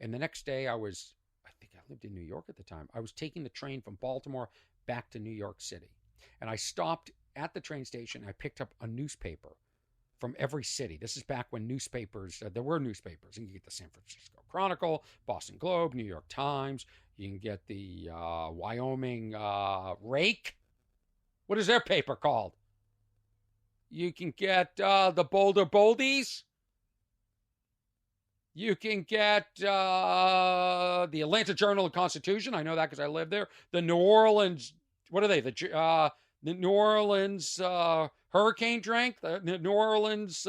And the next day I think I lived in New York at the time. I was taking the train from Baltimore back to New York City. And I stopped at the train station. I picked up a newspaper from every city. This is back when newspapers, there were newspapers. And you get the San Francisco Chronicle, Boston Globe, New York Times. You can get the Wyoming Rake. What is their paper called? You can get the Boulder Boldies. You can get the Atlanta Journal-Constitution. I know that because I lived there. The New Orleans, what are they? The New Orleans Hurricane Drink. The New Orleans.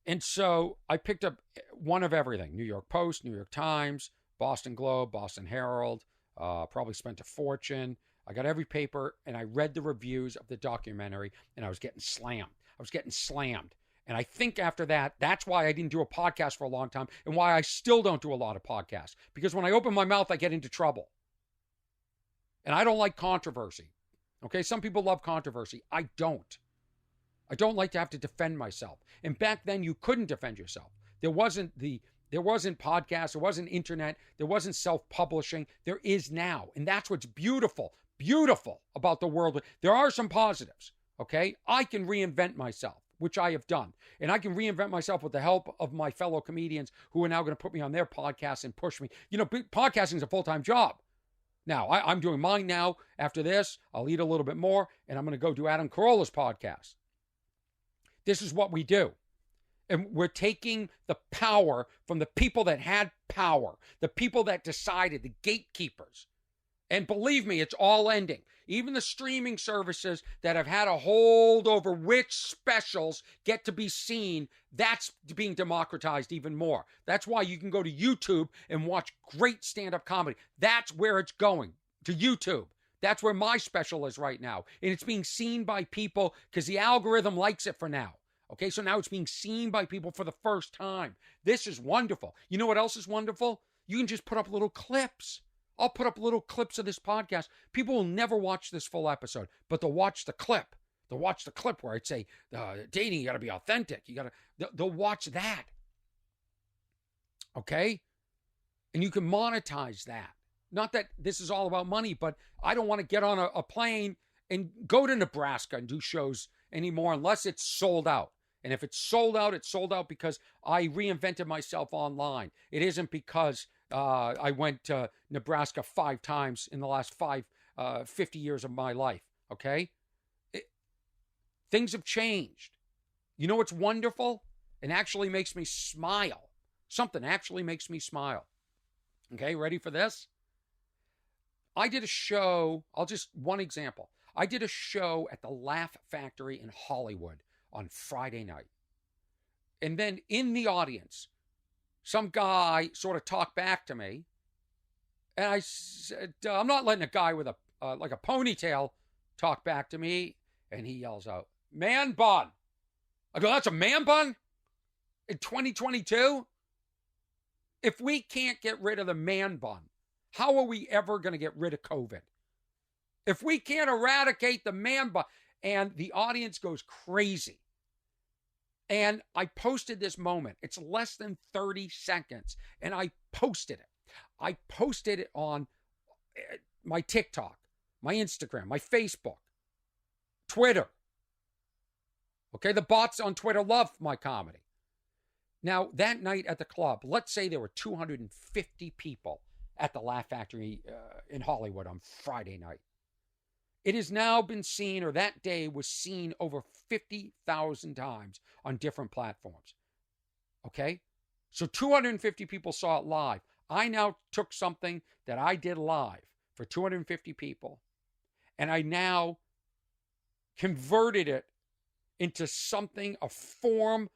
And so I picked up one of everything. New York Post, New York Times, Boston Globe, Boston Herald. Probably spent a fortune. I got every paper, and I read the reviews of the documentary, and I was getting slammed. And I think after that, that's why I didn't do a podcast for a long time and why I still don't do a lot of podcasts. Because when I open my mouth, I get into trouble. And I don't like controversy. Okay, some people love controversy. I don't. I don't like to have to defend myself. And back then, you couldn't defend yourself. There wasn't podcasts, there wasn't internet, there wasn't self-publishing. There is now. And that's what's beautiful about the world. There are some positives, okay? I can reinvent myself, which I have done. And I can reinvent myself with the help of my fellow comedians who are now going to put me on their podcasts and push me. You know, podcasting is a full-time job. Now, I'm doing mine now. After this, I'll eat a little bit more, and I'm going to go do Adam Carolla's podcast. This is what we do. And we're taking the power from the people that had power, the people that decided, the gatekeepers. And believe me, it's all ending. Even the streaming services that have had a hold over which specials get to be seen, that's being democratized even more. That's why you can go to YouTube and watch great stand-up comedy. That's where it's going, to YouTube. That's where my special is right now. And it's being seen by people because the algorithm likes it for now. Okay, so now it's being seen by people for the first time. This is wonderful. You know what else is wonderful? You can just put up little clips. I'll put up little clips of this podcast. People will never watch this full episode, but they'll watch the clip. They'll watch the clip where I'd say, dating, you got to be authentic. They'll watch that. Okay? And you can monetize that. Not that this is all about money, but I don't want to get on a plane and go to Nebraska and do shows anymore unless it's sold out. And if it's sold out because I reinvented myself online. It isn't because I went to Nebraska 5 times in the last 50 years of my life, okay? Things have changed. You know what's wonderful? It actually makes me smile. Something actually makes me smile. Okay, ready for this? I did a show, one example. I did a show at the Laugh Factory in Hollywood on Friday night. And then in the audience, some guy sort of talked back to me. And I said, I'm not letting a guy with like a ponytail talk back to me. And he yells out, "Man bun." I go, "That's a man bun? In 2022? If we can't get rid of the man bun, how are we ever going to get rid of COVID? If we can't eradicate the man bun," and the audience goes crazy. And I posted this moment. It's less than 30 seconds. And I posted it. I posted it on my TikTok, my Instagram, my Facebook, Twitter. Okay, the bots on Twitter love my comedy. Now, that night at the club, let's say there were 250 people at the Laugh Factory in Hollywood on Friday night. It has now been seen, or that day was seen over 50,000 times on different platforms. Okay? So 250 people saw it live. I now took something that I did live for 250 people, and I now converted it into something, a form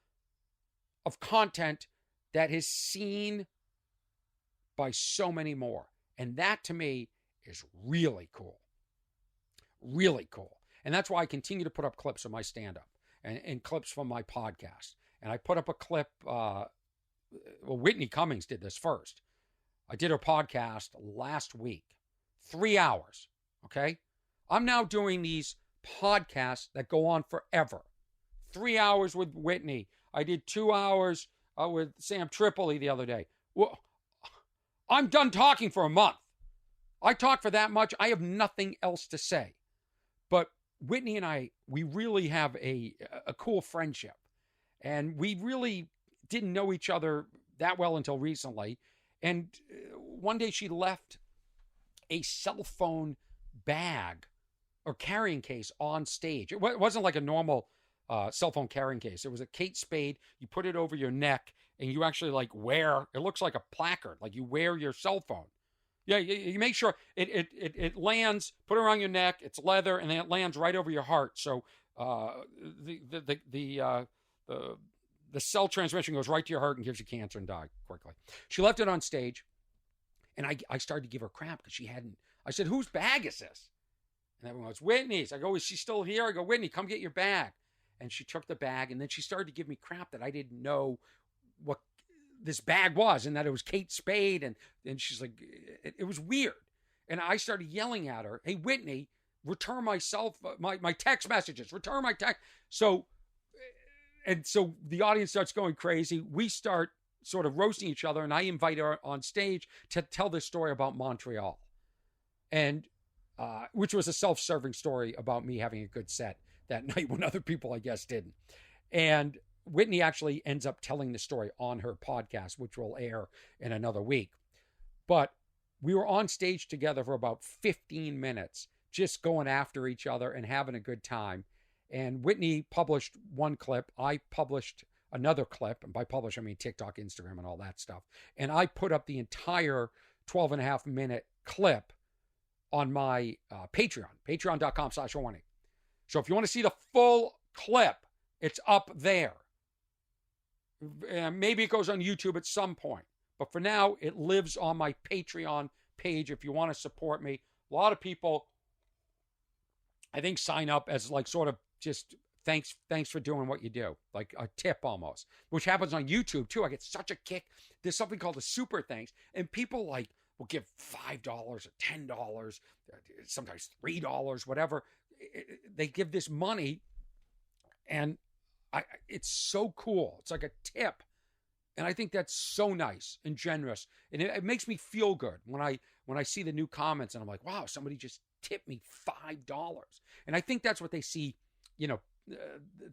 of content that is seen by so many more. And that to me is really cool. Really cool. And that's why I continue to put up clips of my stand-up and clips from my podcast. And I put up a clip, Whitney Cummings did this first. I did her podcast last week, 3 hours, okay? I'm now doing these podcasts that go on forever. 3 hours with Whitney. I did 2 hours with Sam Tripoli the other day. Well, I'm done talking for a month. I talk for that much. I have nothing else to say. But Whitney and I, we really have a cool friendship. And we really didn't know each other that well until recently. And one day she left a cell phone bag or carrying case on stage. It wasn't like a normal cell phone carrying case. It was a Kate Spade. You put it over your neck and you actually like wear, it looks like a placard, like you wear your cell phone. Yeah, you make sure it lands, put it around your neck, it's leather, and then it lands right over your heart. So the cell transmission goes right to your heart and gives you cancer and die quickly. She left it on stage, and I started to give her crap because she hadn't. I said, "Whose bag is this?" And everyone goes, "Whitney's." I go, "Is she still here?" I go, "Whitney, come get your bag." And she took the bag, and then she started to give me crap that I didn't know what this bag was, and that it was Kate Spade, and she's like, it was weird. And I started yelling at her, "Hey, Whitney, return my text messages, return my text." So the audience starts going crazy. We start sort of roasting each other, and I invite her on stage to tell this story about Montreal, and which was a self-serving story about me having a good set that night when other people, I guess, didn't. And Whitney actually ends up telling the story on her podcast, which will air in another week. But we were on stage together for about 15 minutes, just going after each other and having a good time. And Whitney published one clip. I published another clip. And by publish, I mean TikTok, Instagram, and all that stuff. And I put up the entire 12.5-minute clip on my Patreon, patreon.com/Orny. So if you want to see the full clip, it's up there. Maybe it goes on YouTube at some point. But for now, it lives on my Patreon page if you want to support me. A lot of people, I think, sign up as like sort of just thanks for doing what you do. Like a tip almost, which happens on YouTube too. I get such a kick. There's something called a super thanks. And people like will give $5 or $10, sometimes $3, whatever. They give this money, and it's so cool. It's like a tip. And I think that's so nice and generous. And it makes me feel good when I see the new comments and I'm like, wow, somebody just tipped me $5. And I think that's what they see,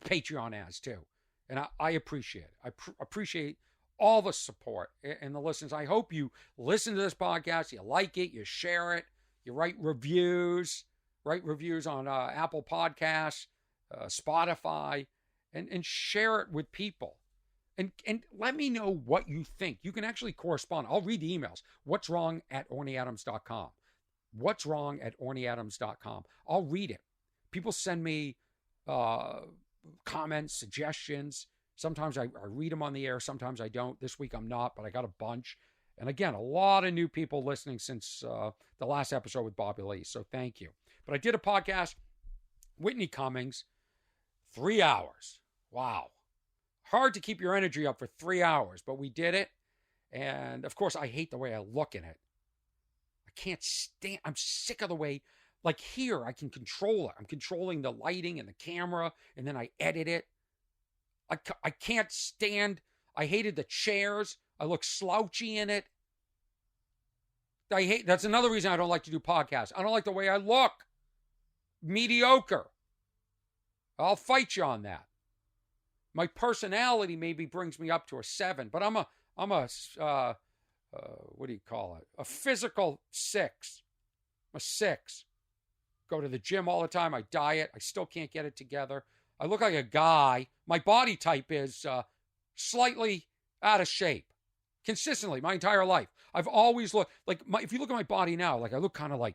Patreon as too. And I appreciate it. I appreciate all the support and the listeners. I hope you listen to this podcast, you like it, you share it, you write reviews on Apple Podcasts, Spotify, and share it with people. And let me know what you think. You can actually correspond. I'll read the emails. What's wrong at ornyadams.com. What's wrong at ornyadams.com. I'll read it. People send me comments, suggestions. Sometimes I read them on the air. Sometimes I don't. This week I'm not, but I got a bunch. And again, a lot of new people listening since the last episode with Bobby Lee. So thank you. But I did a podcast, Whitney Cummings, 3 hours. Wow. Hard to keep your energy up for 3 hours, but we did it. And of course, I hate the way I look in it. I can't stand, I'm sick of the way, like here, I can control it. I'm controlling the lighting and the camera, and then I edit it. I can't stand, I hated the chairs. I look slouchy in it. That's another reason I don't like to do podcasts. I don't like the way I look. Mediocre. I'll fight you on that. My personality maybe brings me up to a 7, but I'm a what do you call it? A physical 6. I'm a 6. Go to the gym all the time. I diet. I still can't get it together. I look like a guy. My body type is slightly out of shape. Consistently, my entire life. I've always looked like if you look at my body now, like I look kind of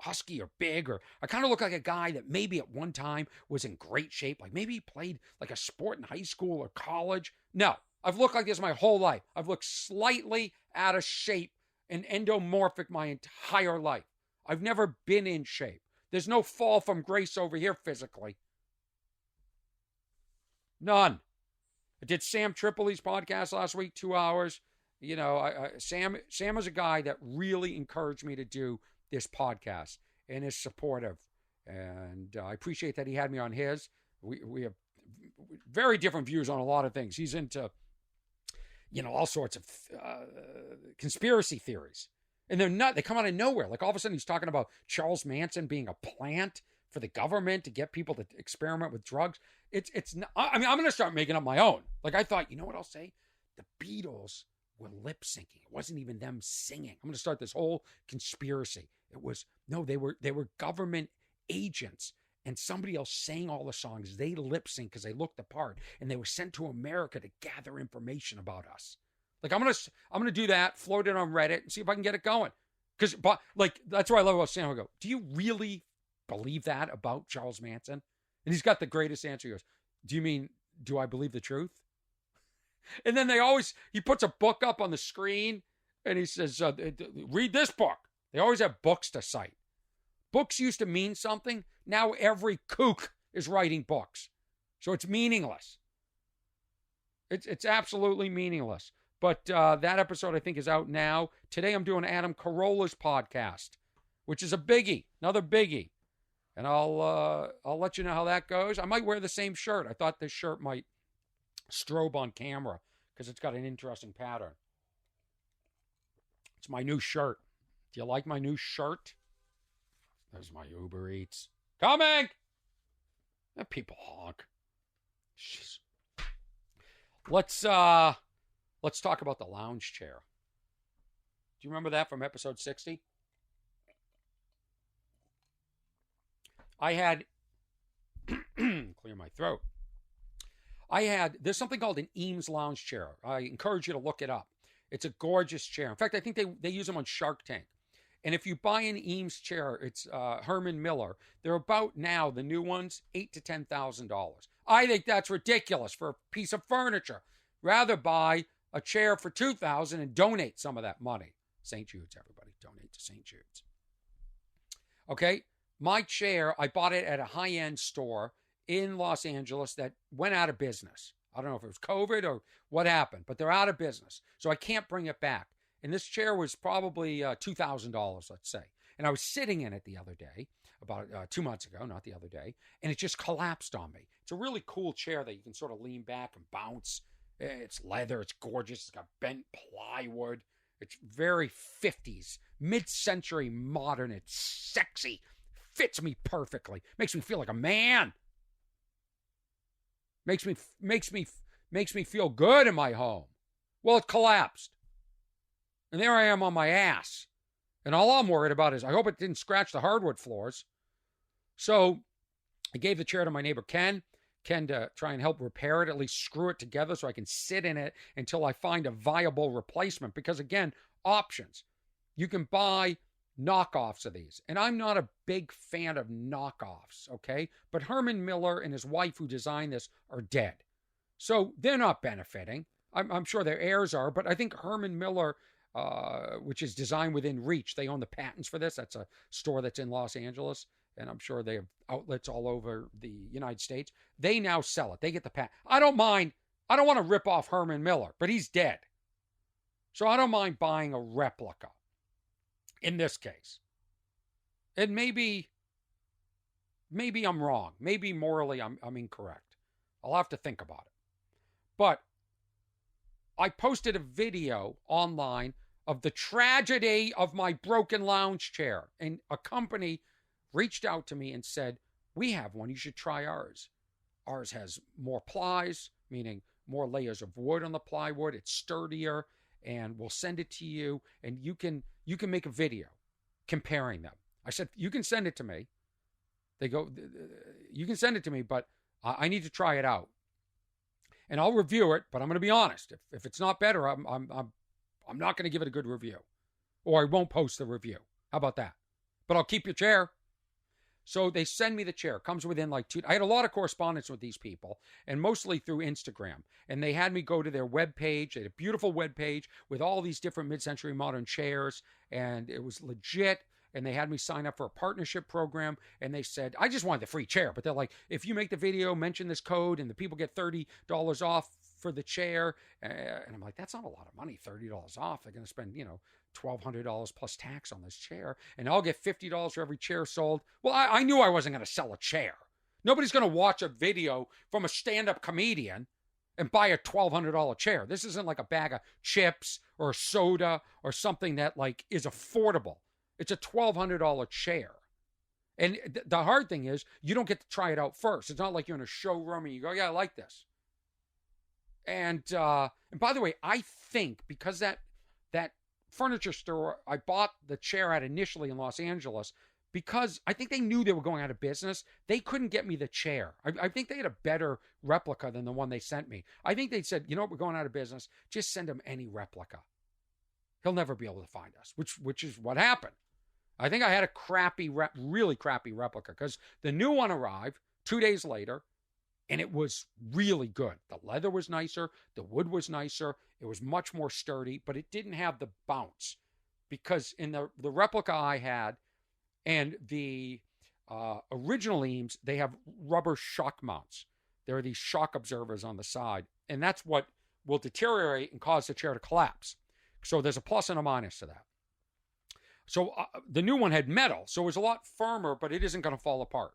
husky or big, or I kind of look like a guy that maybe at one time was in great shape. Like maybe he played like a sport in high school or college. No, I've looked like this my whole life. I've looked slightly out of shape and endomorphic my entire life. I've never been in shape. There's no fall from grace over here physically. None. I did Sam Tripoli's podcast last week, 2 hours. You know, Sam is a guy that really encouraged me to do this podcast and is supportive. And I appreciate that he had me on his. We have very different views on a lot of things. He's into, all sorts of conspiracy theories. And they come out of nowhere. Like all of a sudden he's talking about Charles Manson being a plant for the government to get people to experiment with drugs. It's not, I'm going to start making up my own. Like I thought, you know what I'll say? The Beatles were lip syncing. It wasn't even them singing. I'm going to start this whole conspiracy. They were government agents, and somebody else sang all the songs. They lip sync because they looked the part, and they were sent to America to gather information about us. Like I'm gonna do that, float it on Reddit, and see if I can get it going. Because that's what I love about Sam. I go, do you really believe that about Charles Manson? And he's got the greatest answer. He goes, do I believe the truth? And then he puts a book up on the screen and he says, read this book. They always have books to cite. Books used to mean something. Now every kook is writing books. So it's meaningless. It's absolutely meaningless. But that episode, I think, is out now. Today I'm doing Adam Carolla's podcast, which is a biggie, another biggie. And I'll let you know how that goes. I might wear the same shirt. I thought this shirt might strobe on camera because it's got an interesting pattern. It's my new shirt. Do you like my new shirt? There's my Uber Eats. Coming! That people honk. Jeez. Let's talk about the lounge chair. Do you remember that from episode 60? I had, clear my throat. There's something called an Eames lounge chair. I encourage you to look it up. It's a gorgeous chair. In fact, I think they use them on Shark Tank. And if you buy an Eames chair, it's Herman Miller. They're about now, the new ones, $8,000 to $10,000. I think that's ridiculous for a piece of furniture. Rather buy a chair for $2,000 and donate some of that money. St. Jude's, everybody. Donate to St. Jude's. Okay? My chair, I bought it at a high-end store in Los Angeles that went out of business. I don't know if it was COVID or what happened, but they're out of business. So I can't bring it back. And this chair was probably $2,000, let's say. And I was sitting in it the other day, about 2 months ago, not the other day, and it just collapsed on me. It's a really cool chair that you can sort of lean back and bounce. It's leather. It's gorgeous. It's got bent plywood. It's very 50s, mid-century modern. It's sexy. Fits me perfectly. Makes me feel like a man. Makes me feel good in my home. Well, it collapsed. And there I am on my ass. And all I'm worried about is I hope it didn't scratch the hardwood floors. So I gave the chair to my neighbor Ken to try and help repair it, at least screw it together so I can sit in it until I find a viable replacement. Because again, options. You can buy knockoffs of these. And I'm not a big fan of knockoffs, okay? But Herman Miller and his wife who designed this are dead. So they're not benefiting. I'm sure their heirs are, but I think Herman Miller, which is Design Within Reach, they own the patents for this. That's a store that's in Los Angeles, and I'm sure they have outlets all over the United States. They now sell it. They get the patent. I don't mind. I don't want to rip off Herman Miller, but he's dead. So I don't mind buying a replica in this case. And maybe I'm wrong. Maybe morally I'm incorrect. I'll have to think about it. But I posted a video online of the tragedy of my broken lounge chair. And a company reached out to me and said, we have one. You should try ours. Ours has more plies, meaning more layers of wood on the plywood. It's sturdier, and we'll send it to you. And you can make a video comparing them. I said, you can send it to me. They go, you can send it to me, but I need to try it out. And I'll review it, but I'm going to be honest. If it's not better, I'm not going to give it a good review, or I won't post the review. How about that? But I'll keep your chair. So they send me the chair. Comes within like 2. I had a lot of correspondence with these people, and mostly through Instagram. And they had me go to their webpage. They had a beautiful webpage with all these different mid-century modern chairs, and it was legit. And they had me sign up for a partnership program. And they said, I just wanted the free chair. But they're like, if you make the video, mention this code, and the people get $30 off for the chair. And I'm like, that's not a lot of money, $30 off. They're going to spend, $1,200 plus tax on this chair. And I'll get $50 for every chair sold. Well, I knew I wasn't going to sell a chair. Nobody's going to watch a video from a stand-up comedian and buy a $1,200 chair. This isn't like a bag of chips or a soda or something that like is affordable. It's a $1,200 chair. And the hard thing is you don't get to try it out first. It's not like you're in a showroom and you go, yeah, I like this. And by the way, I think because that furniture store I bought the chair at initially in Los Angeles, because I think they knew they were going out of business, they couldn't get me the chair. I think they had a better replica than the one they sent me. I think they said, you know what, we're going out of business. Just send him any replica. He'll never be able to find us, which is what happened. I think I had a really crappy replica because the new one arrived 2 days later, and it was really good. The leather was nicer. The wood was nicer. It was much more sturdy, but it didn't have the bounce because in the replica I had and the original Eames, they have rubber shock mounts. There are these shock absorbers on the side, and that's what will deteriorate and cause the chair to collapse. So there's a plus and a minus to that. So the new one had metal, so it was a lot firmer, but it isn't going to fall apart.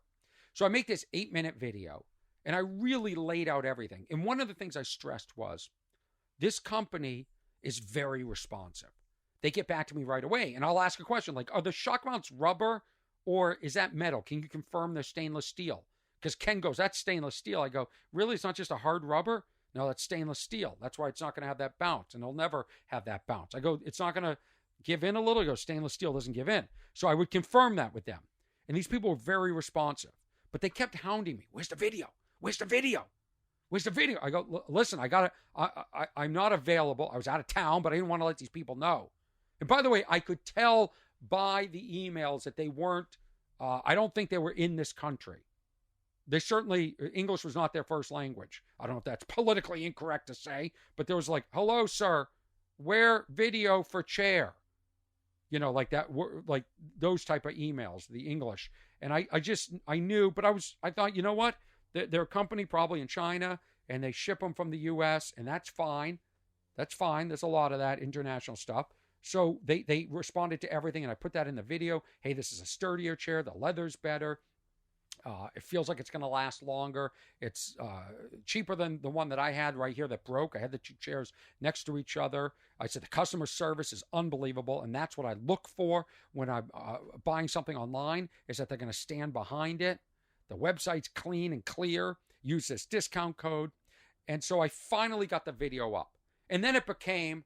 So I make this 8-minute video, and I really laid out everything. And one of the things I stressed was, this company is very responsive. They get back to me right away, and I'll ask a question like, are the shock mounts rubber, or is that metal? Can you confirm they're stainless steel? Because Ken goes, that's stainless steel. I go, really? It's not just a hard rubber? No, that's stainless steel. That's why it's not going to have that bounce, and it'll never have that bounce. I go, it's not going to give in a little? He goes, stainless steel doesn't give in. So I would confirm that with them. And these people were very responsive. But they kept hounding me. Where's the video? Where's the video? Where's the video? I go, listen, I'm not available. I was out of town, but I didn't want to let these people know. And by the way, I could tell by the emails that they weren't, I don't think they were in this country. They certainly, English was not their first language. I don't know if that's politically incorrect to say, but there was like, hello, sir, where video for chair? Like that, like those type of emails, the English. And I knew, but I thought, you know what? They're a company probably in China, and they ship them from the U.S., and that's fine. That's fine. There's a lot of that international stuff. So they responded to everything, and I put that in the video. Hey, this is a sturdier chair. The leather's better. It feels like it's going to last longer. It's cheaper than the one that I had right here that broke. I had the two chairs next to each other. I said the customer service is unbelievable, and that's what I look for when I'm buying something online, is that they're going to stand behind it. The website's clean and clear. use this discount code. And so I finally got the video up. And then it became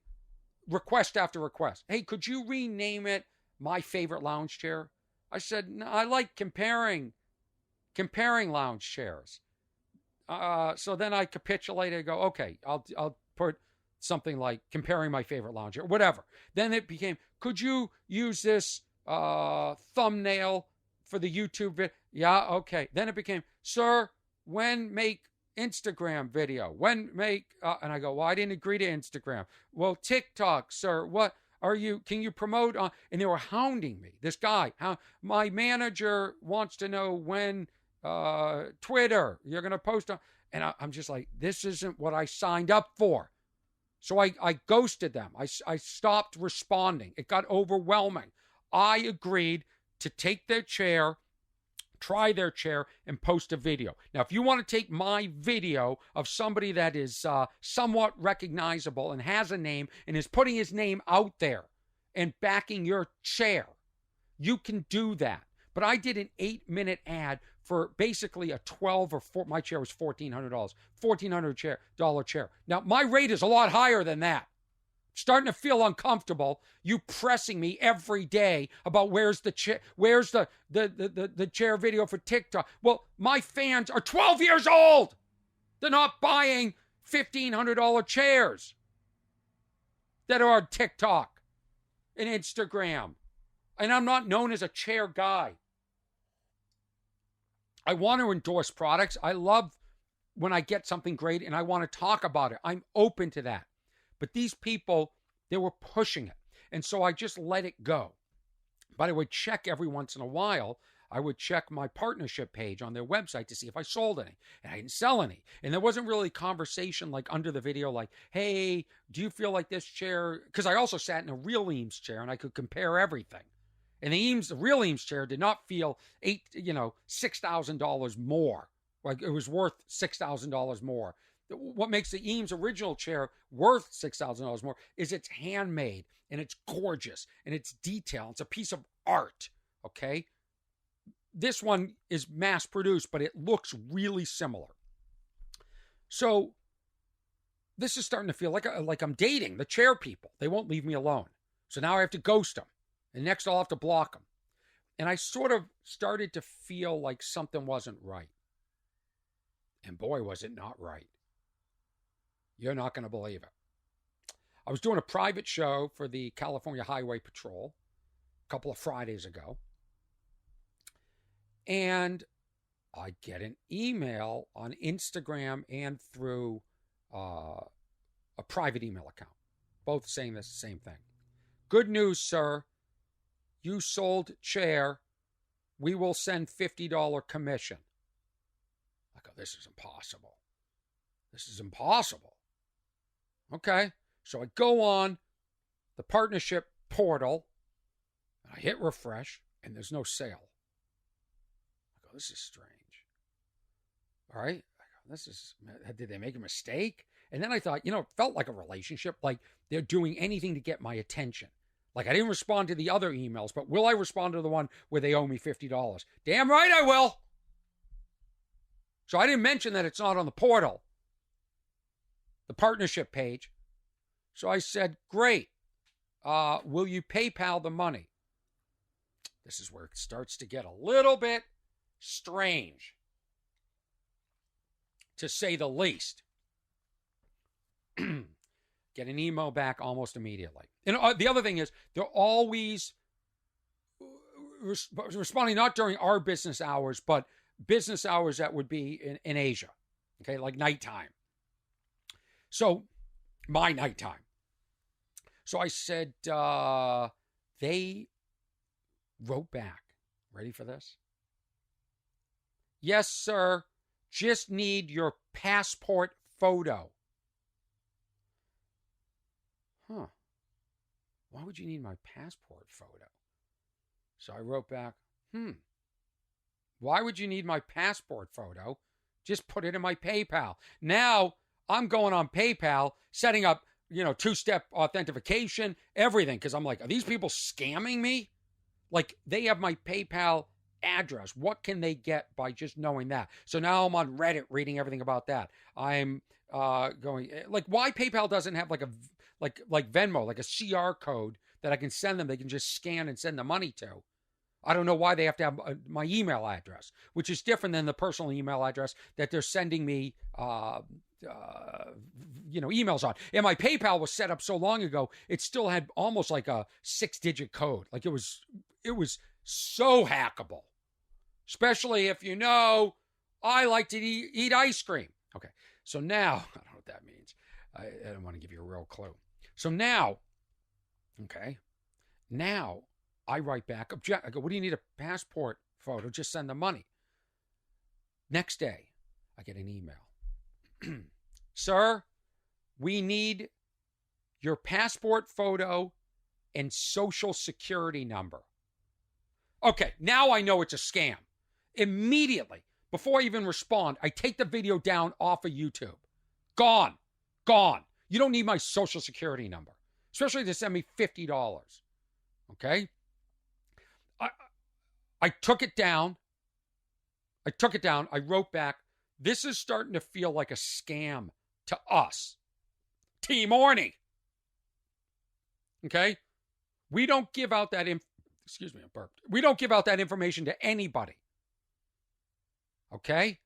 request after request. Hey, could you rename it My Favorite Lounge Chair? I said, no, I like comparing lounge chairs. So then I capitulated and go, okay, I'll put something like comparing my favorite lounge chair, whatever. Then it became, could you use this thumbnail for the YouTube video? Yeah, okay. Then it became, sir, when make Instagram video? When make, and I go, well, I didn't agree to Instagram. Well, TikTok, sir, what are you, can you promote on? And they were hounding me. This guy, my manager wants to know when Twitter, you're going to post on. And I'm just like, this isn't what I signed up for. So I ghosted them. I stopped responding. It got overwhelming. I agreed to take their chair, try their chair, and post a video. Now, if you want to take my video of somebody that is somewhat recognizable and has a name and is putting his name out there and backing your chair, you can do that. But I did an 8-minute ad for basically a my chair was $1,400, $1,400 chair. Now, my rate is a lot higher than that. Starting to feel uncomfortable, you pressing me every day about where's the chair video for TikTok. Well, my fans are 12 years old. They're not buying $1,500 chairs that are on TikTok and Instagram. And I'm not known as a chair guy. I want to endorse products. I love when I get something great and I want to talk about it. I'm open to that. But these people, they were pushing it. And so I just let it go. But I would check every once in a while. I would check my partnership page on their website to see if I sold any. And I didn't sell any. And there wasn't really conversation like under the video like, hey, do you feel like this chair? Because I also sat in a real Eames chair and I could compare everything. And the real Eames chair did not feel $6,000 more. Like it was worth $6,000 more. What makes the Eames original chair worth $6,000 more is it's handmade and it's gorgeous and it's detailed. It's a piece of art, okay? This one is mass produced, but it looks really similar. So this is starting to feel like I'm dating the chair people. They won't leave me alone. So now I have to ghost them. And next I'll have to block them. And I sort of started to feel like something wasn't right. And boy, was it not right. You're not going to believe it. I was doing a private show for the California Highway Patrol a couple of Fridays ago. And I get an email on Instagram and through a private email account, both saying the same thing. Good news, sir. You sold chair. We will send $50 commission. I go, this is impossible. This is impossible. Okay. So I go on the partnership portal. And I hit refresh and there's no sale. I go, this is strange. All right. Did they make a mistake? And then I thought, it felt like a relationship, like they're doing anything to get my attention. Like I didn't respond to the other emails, but will I respond to the one where they owe me $50? Damn right I will. So I didn't mention that it's not on the portal, the partnership page. So I said, great. Will you PayPal the money? This is where it starts to get a little bit strange, to say the least. Get an email back almost immediately. And the other thing is, they're always responding not during our business hours, but business hours that would be in Asia, okay, like nighttime. So, my nighttime. So I said, they wrote back. Ready for this? Yes, sir. Just need your passport photo. Huh. Why would you need my passport photo? So I wrote back, why would you need my passport photo? Just put it in my PayPal. Now I'm going on PayPal, setting up, two-step authentication, everything. Because I'm like, are these people scamming me? Like, they have my PayPal address. What can they get by just knowing that? So now I'm on Reddit reading everything about that. I'm going like why PayPal doesn't have like a like Venmo, like a CR code that I can send them. They can just scan and send the money to. I don't know why they have to have my email address, which is different than the personal email address that they're sending me, emails on. And my PayPal was set up so long ago, it still had almost like a 6-digit code. Like it was so hackable, especially if I like to eat ice cream. Okay, so now I don't know what that means. I don't want to give you a real clue. So now, I write back, object. I go, what do you need a passport photo? Just send the money. Next day, I get an email. Sir, we need your passport photo and social security number. Okay, now I know it's a scam. Immediately, before I even respond, I take the video down off of YouTube. Gone. You don't need my social security number, especially to send me $50. Okay? I took it down. I wrote back, this is starting to feel like a scam to us. Team Orny. Okay? We don't give out that excuse me, I burped. We don't give out that information to anybody. Okay?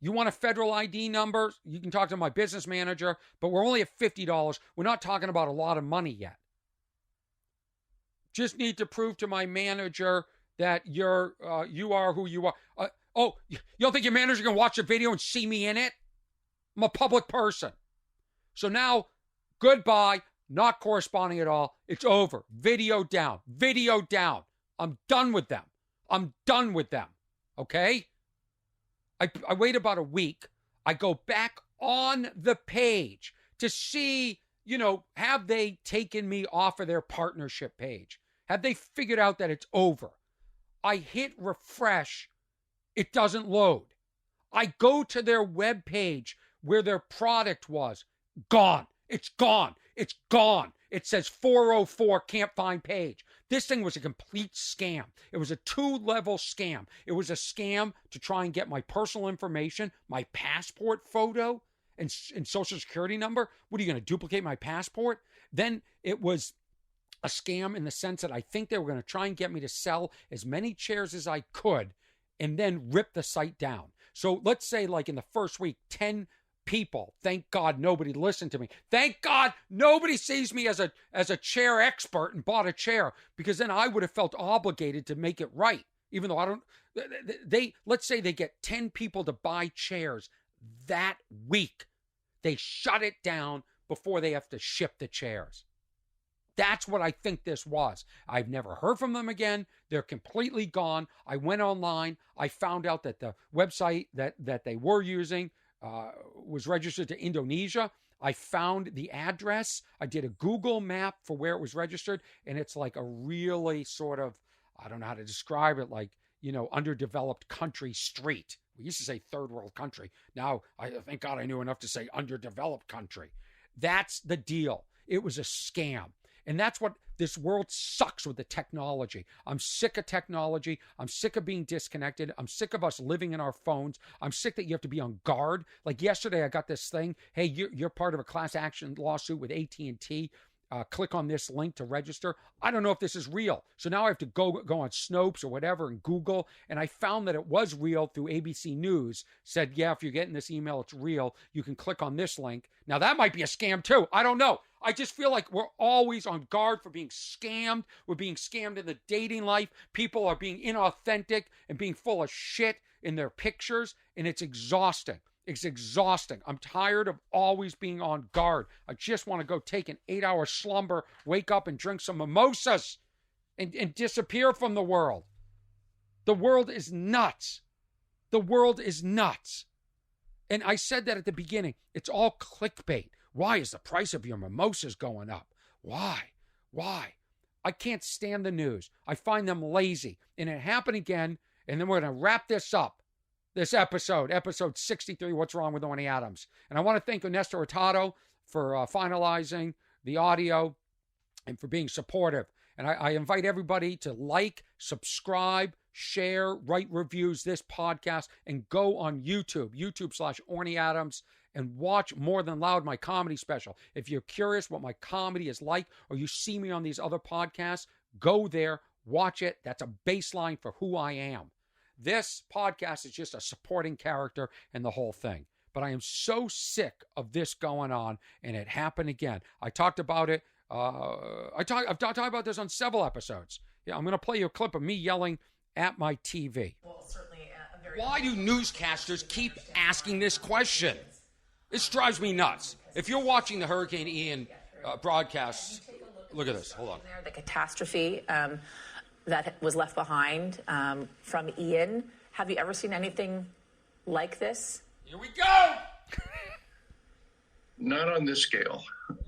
You want a federal ID number? You can talk to my business manager, but we're only at $50. We're not talking about a lot of money yet. Just need to prove to my manager that you are who you are. You don't think your manager can watch the video and see me in it? I'm a public person. So now, goodbye, not corresponding at all. It's over. Video down. I'm done with them. Okay? I wait about a week. I go back on the page to see, have they taken me off of their partnership page? Have they figured out that it's over? I hit refresh. It doesn't load. I go to their web page where their product was. Gone. It's gone. It says 404 can't find page. This thing was a complete scam. It was a 2-level scam. It was a scam to try and get my personal information, my passport photo, and social security number. What are you going to duplicate my passport? Then it was a scam in the sense that I think they were going to try and get me to sell as many chairs as I could and then rip the site down. So let's say like in the first week, 10 people, thank God nobody listened to me. Thank God nobody sees me as a chair expert and bought a chair, because then I would have felt obligated to make it right. Even though I don't, let's say they get 10 people to buy chairs that week. They shut it down before they have to ship the chairs. That's what I think this was. I've never heard from them again. They're completely gone. I went online. I found out that the website that they were using was registered to Indonesia. I found the address. I did a Google map for where it was registered, and it's like a really sort of, I don't know how to describe it, like, underdeveloped country street. We used to say third world country. Now, thank God I knew enough to say underdeveloped country. That's the deal. It was a scam. And that's what this world sucks with, the technology. I'm sick of technology. I'm sick of being disconnected. I'm sick of us living in our phones. I'm sick that you have to be on guard. Like yesterday, I got this thing. Hey, you're part of a class action lawsuit with AT&T. Click on this link to register. I don't know if this is real. So now I have to go on Snopes or whatever and Google. And I found that it was real through ABC News. Said, yeah, if you're getting this email, it's real. You can click on this link. Now that might be a scam too. I don't know. I just feel like we're always on guard for being scammed. We're being scammed in the dating life. People are being inauthentic and being full of shit in their pictures. And it's exhausting. It's exhausting. I'm tired of always being on guard. I just want to go take an 8-hour slumber, wake up and drink some mimosas and disappear from the world. The world is nuts. The world is nuts. And I said that at the beginning. It's all clickbait. Why is the price of your mimosas going up? Why? I can't stand the news. I find them lazy. And it happened again. And then we're going to wrap this up. This episode 63, What's Wrong with Orny Adams. And I want to thank Ernesto Hurtado for finalizing the audio and for being supportive. And I invite everybody to like, subscribe, share, write reviews, this podcast, and go on YouTube, YouTube/Orny Adams, and watch More Than Loud, my comedy special. If you're curious what my comedy is like, or you see me on these other podcasts, go there, watch it. That's a baseline for who I am. This podcast is just a supporting character in the whole thing. But I am so sick of this going on, and it happened again. I talked about it. I've talked about this on several episodes. Yeah, I'm going to play you a clip of me yelling at my TV. Well, certainly why do newscasters keep asking this question? This drives me nuts. If you're watching the Hurricane Ian broadcasts, look at this. Hold on. The catastrophe that was left behind from Ian. Have you ever seen anything like this? Here we go. Not on this scale.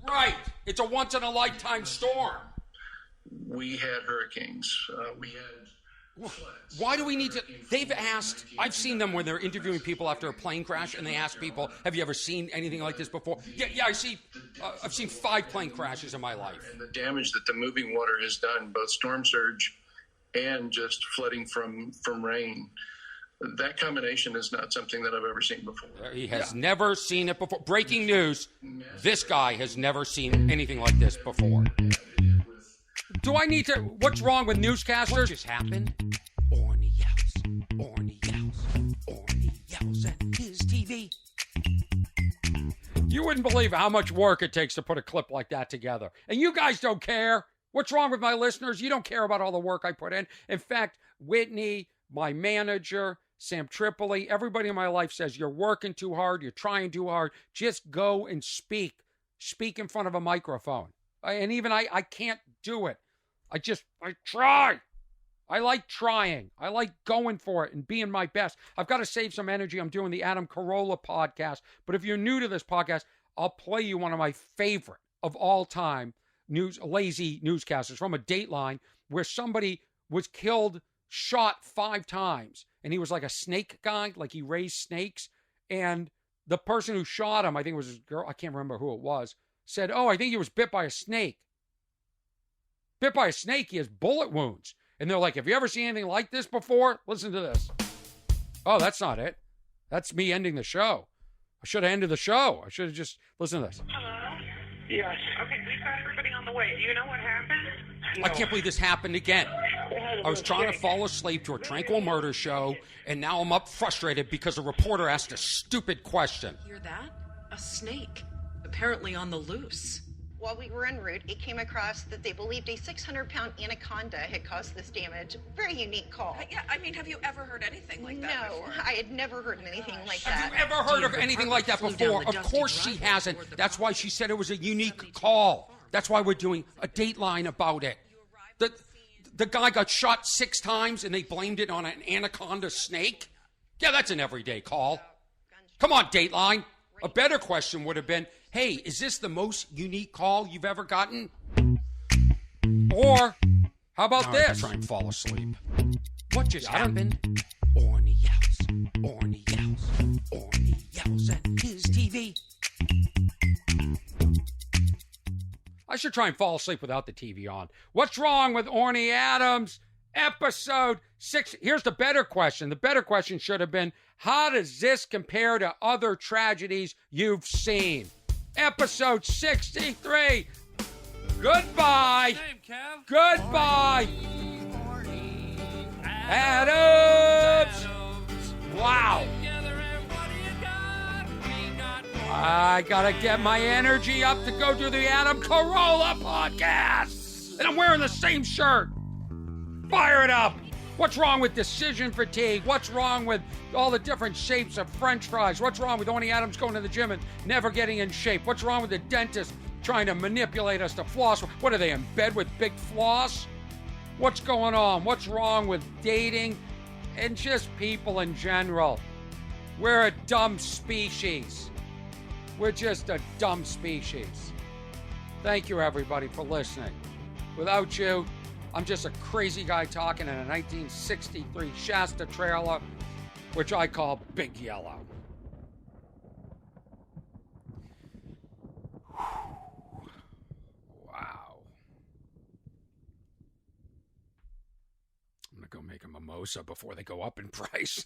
Right. It's a once-in-a-lifetime storm. We had hurricanes. We had floods. Why do we need to? They've asked, I've seen them when they're interviewing people after a plane crash, and they ask people, have you ever seen anything like this before? Yeah, I've seen 5 plane crashes in my life. And the damage that the moving water has done, both storm surge and just flooding from rain. That combination is not something that I've ever seen before. He has never seen it before. Breaking news, this guy has never seen anything like this before. Do I need to... What's wrong with newscasters? What just happened? Orny yells. Orny yells. Orny yells at his TV. You wouldn't believe how much work it takes to put a clip like that together. And you guys don't care. What's wrong with my listeners? You don't care about all the work I put in. In fact, Whitney, my manager, Sam Tripoli, everybody in my life says, you're working too hard, you're trying too hard. Just go and speak. Speak in front of a microphone. And even I can't do it. I try. I like trying. I like going for it and being my best. I've got to save some energy. I'm doing the Adam Carolla podcast. But if you're new to this podcast, I'll play you one of my favorite of all time lazy newscasters from a Dateline where somebody was killed, shot 5 times. And he was like a snake guy, like he raised snakes. And the person who shot him, I think it was his girl, I can't remember who it was, said, oh, I think he was bit by a snake. Bit by a snake, he has bullet wounds. And they're like, have you ever seen anything like this before? Listen to this. Oh, that's not it. That's me ending the show. I should have ended the show. I should have just, listen to this. Hello? Yes. Okay, we've got everybody on the way. Do you know what happened? I can't believe this happened again. I was trying to fall asleep to a tranquil murder show, and now I'm up frustrated because a reporter asked a stupid question. Hear that? A snake, apparently on the loose. While we were en route, it came across that they believed a 600-pound anaconda had caused this damage. Very unique call. Yeah, I mean, have you ever heard anything like that before? No, I had never heard anything like that. Have you ever heard of anything like that before? Of course she hasn't. That's why she said it was a unique call. That's why we're doing a Dateline about it. The guy got shot 6 times and they blamed it on an anaconda snake? Yeah, that's an everyday call. Come on, Dateline. A better question would have been, hey, is this the most unique call you've ever gotten? Or, how about this? Try and fall asleep. What just happened? Orny yells. Orny yells. Orny yells at his TV. I should try and fall asleep without the TV on. What's wrong with Orny Adams? Episode 6. Here's the better question. The better question should have been, how does this compare to other tragedies you've seen? Episode 63. Goodbye. Goodbye. Adams. Wow. I gotta get my energy up to go do the Adam Carolla podcast. And I'm wearing the same shirt. Fire it up. What's wrong with decision fatigue? What's wrong with all the different shapes of French fries? What's wrong with Orny Adams going to the gym and never getting in shape? What's wrong with the dentist trying to manipulate us to floss? What are they, in bed with big floss? What's going on? What's wrong with dating and just people in general? We're a dumb species. We're just a dumb species. Thank you, everybody, for listening. Without you, I'm just a crazy guy talking in a 1963 Shasta trailer, which I call Big Yellow. Wow. I'm going to go make a mimosa before they go up in price.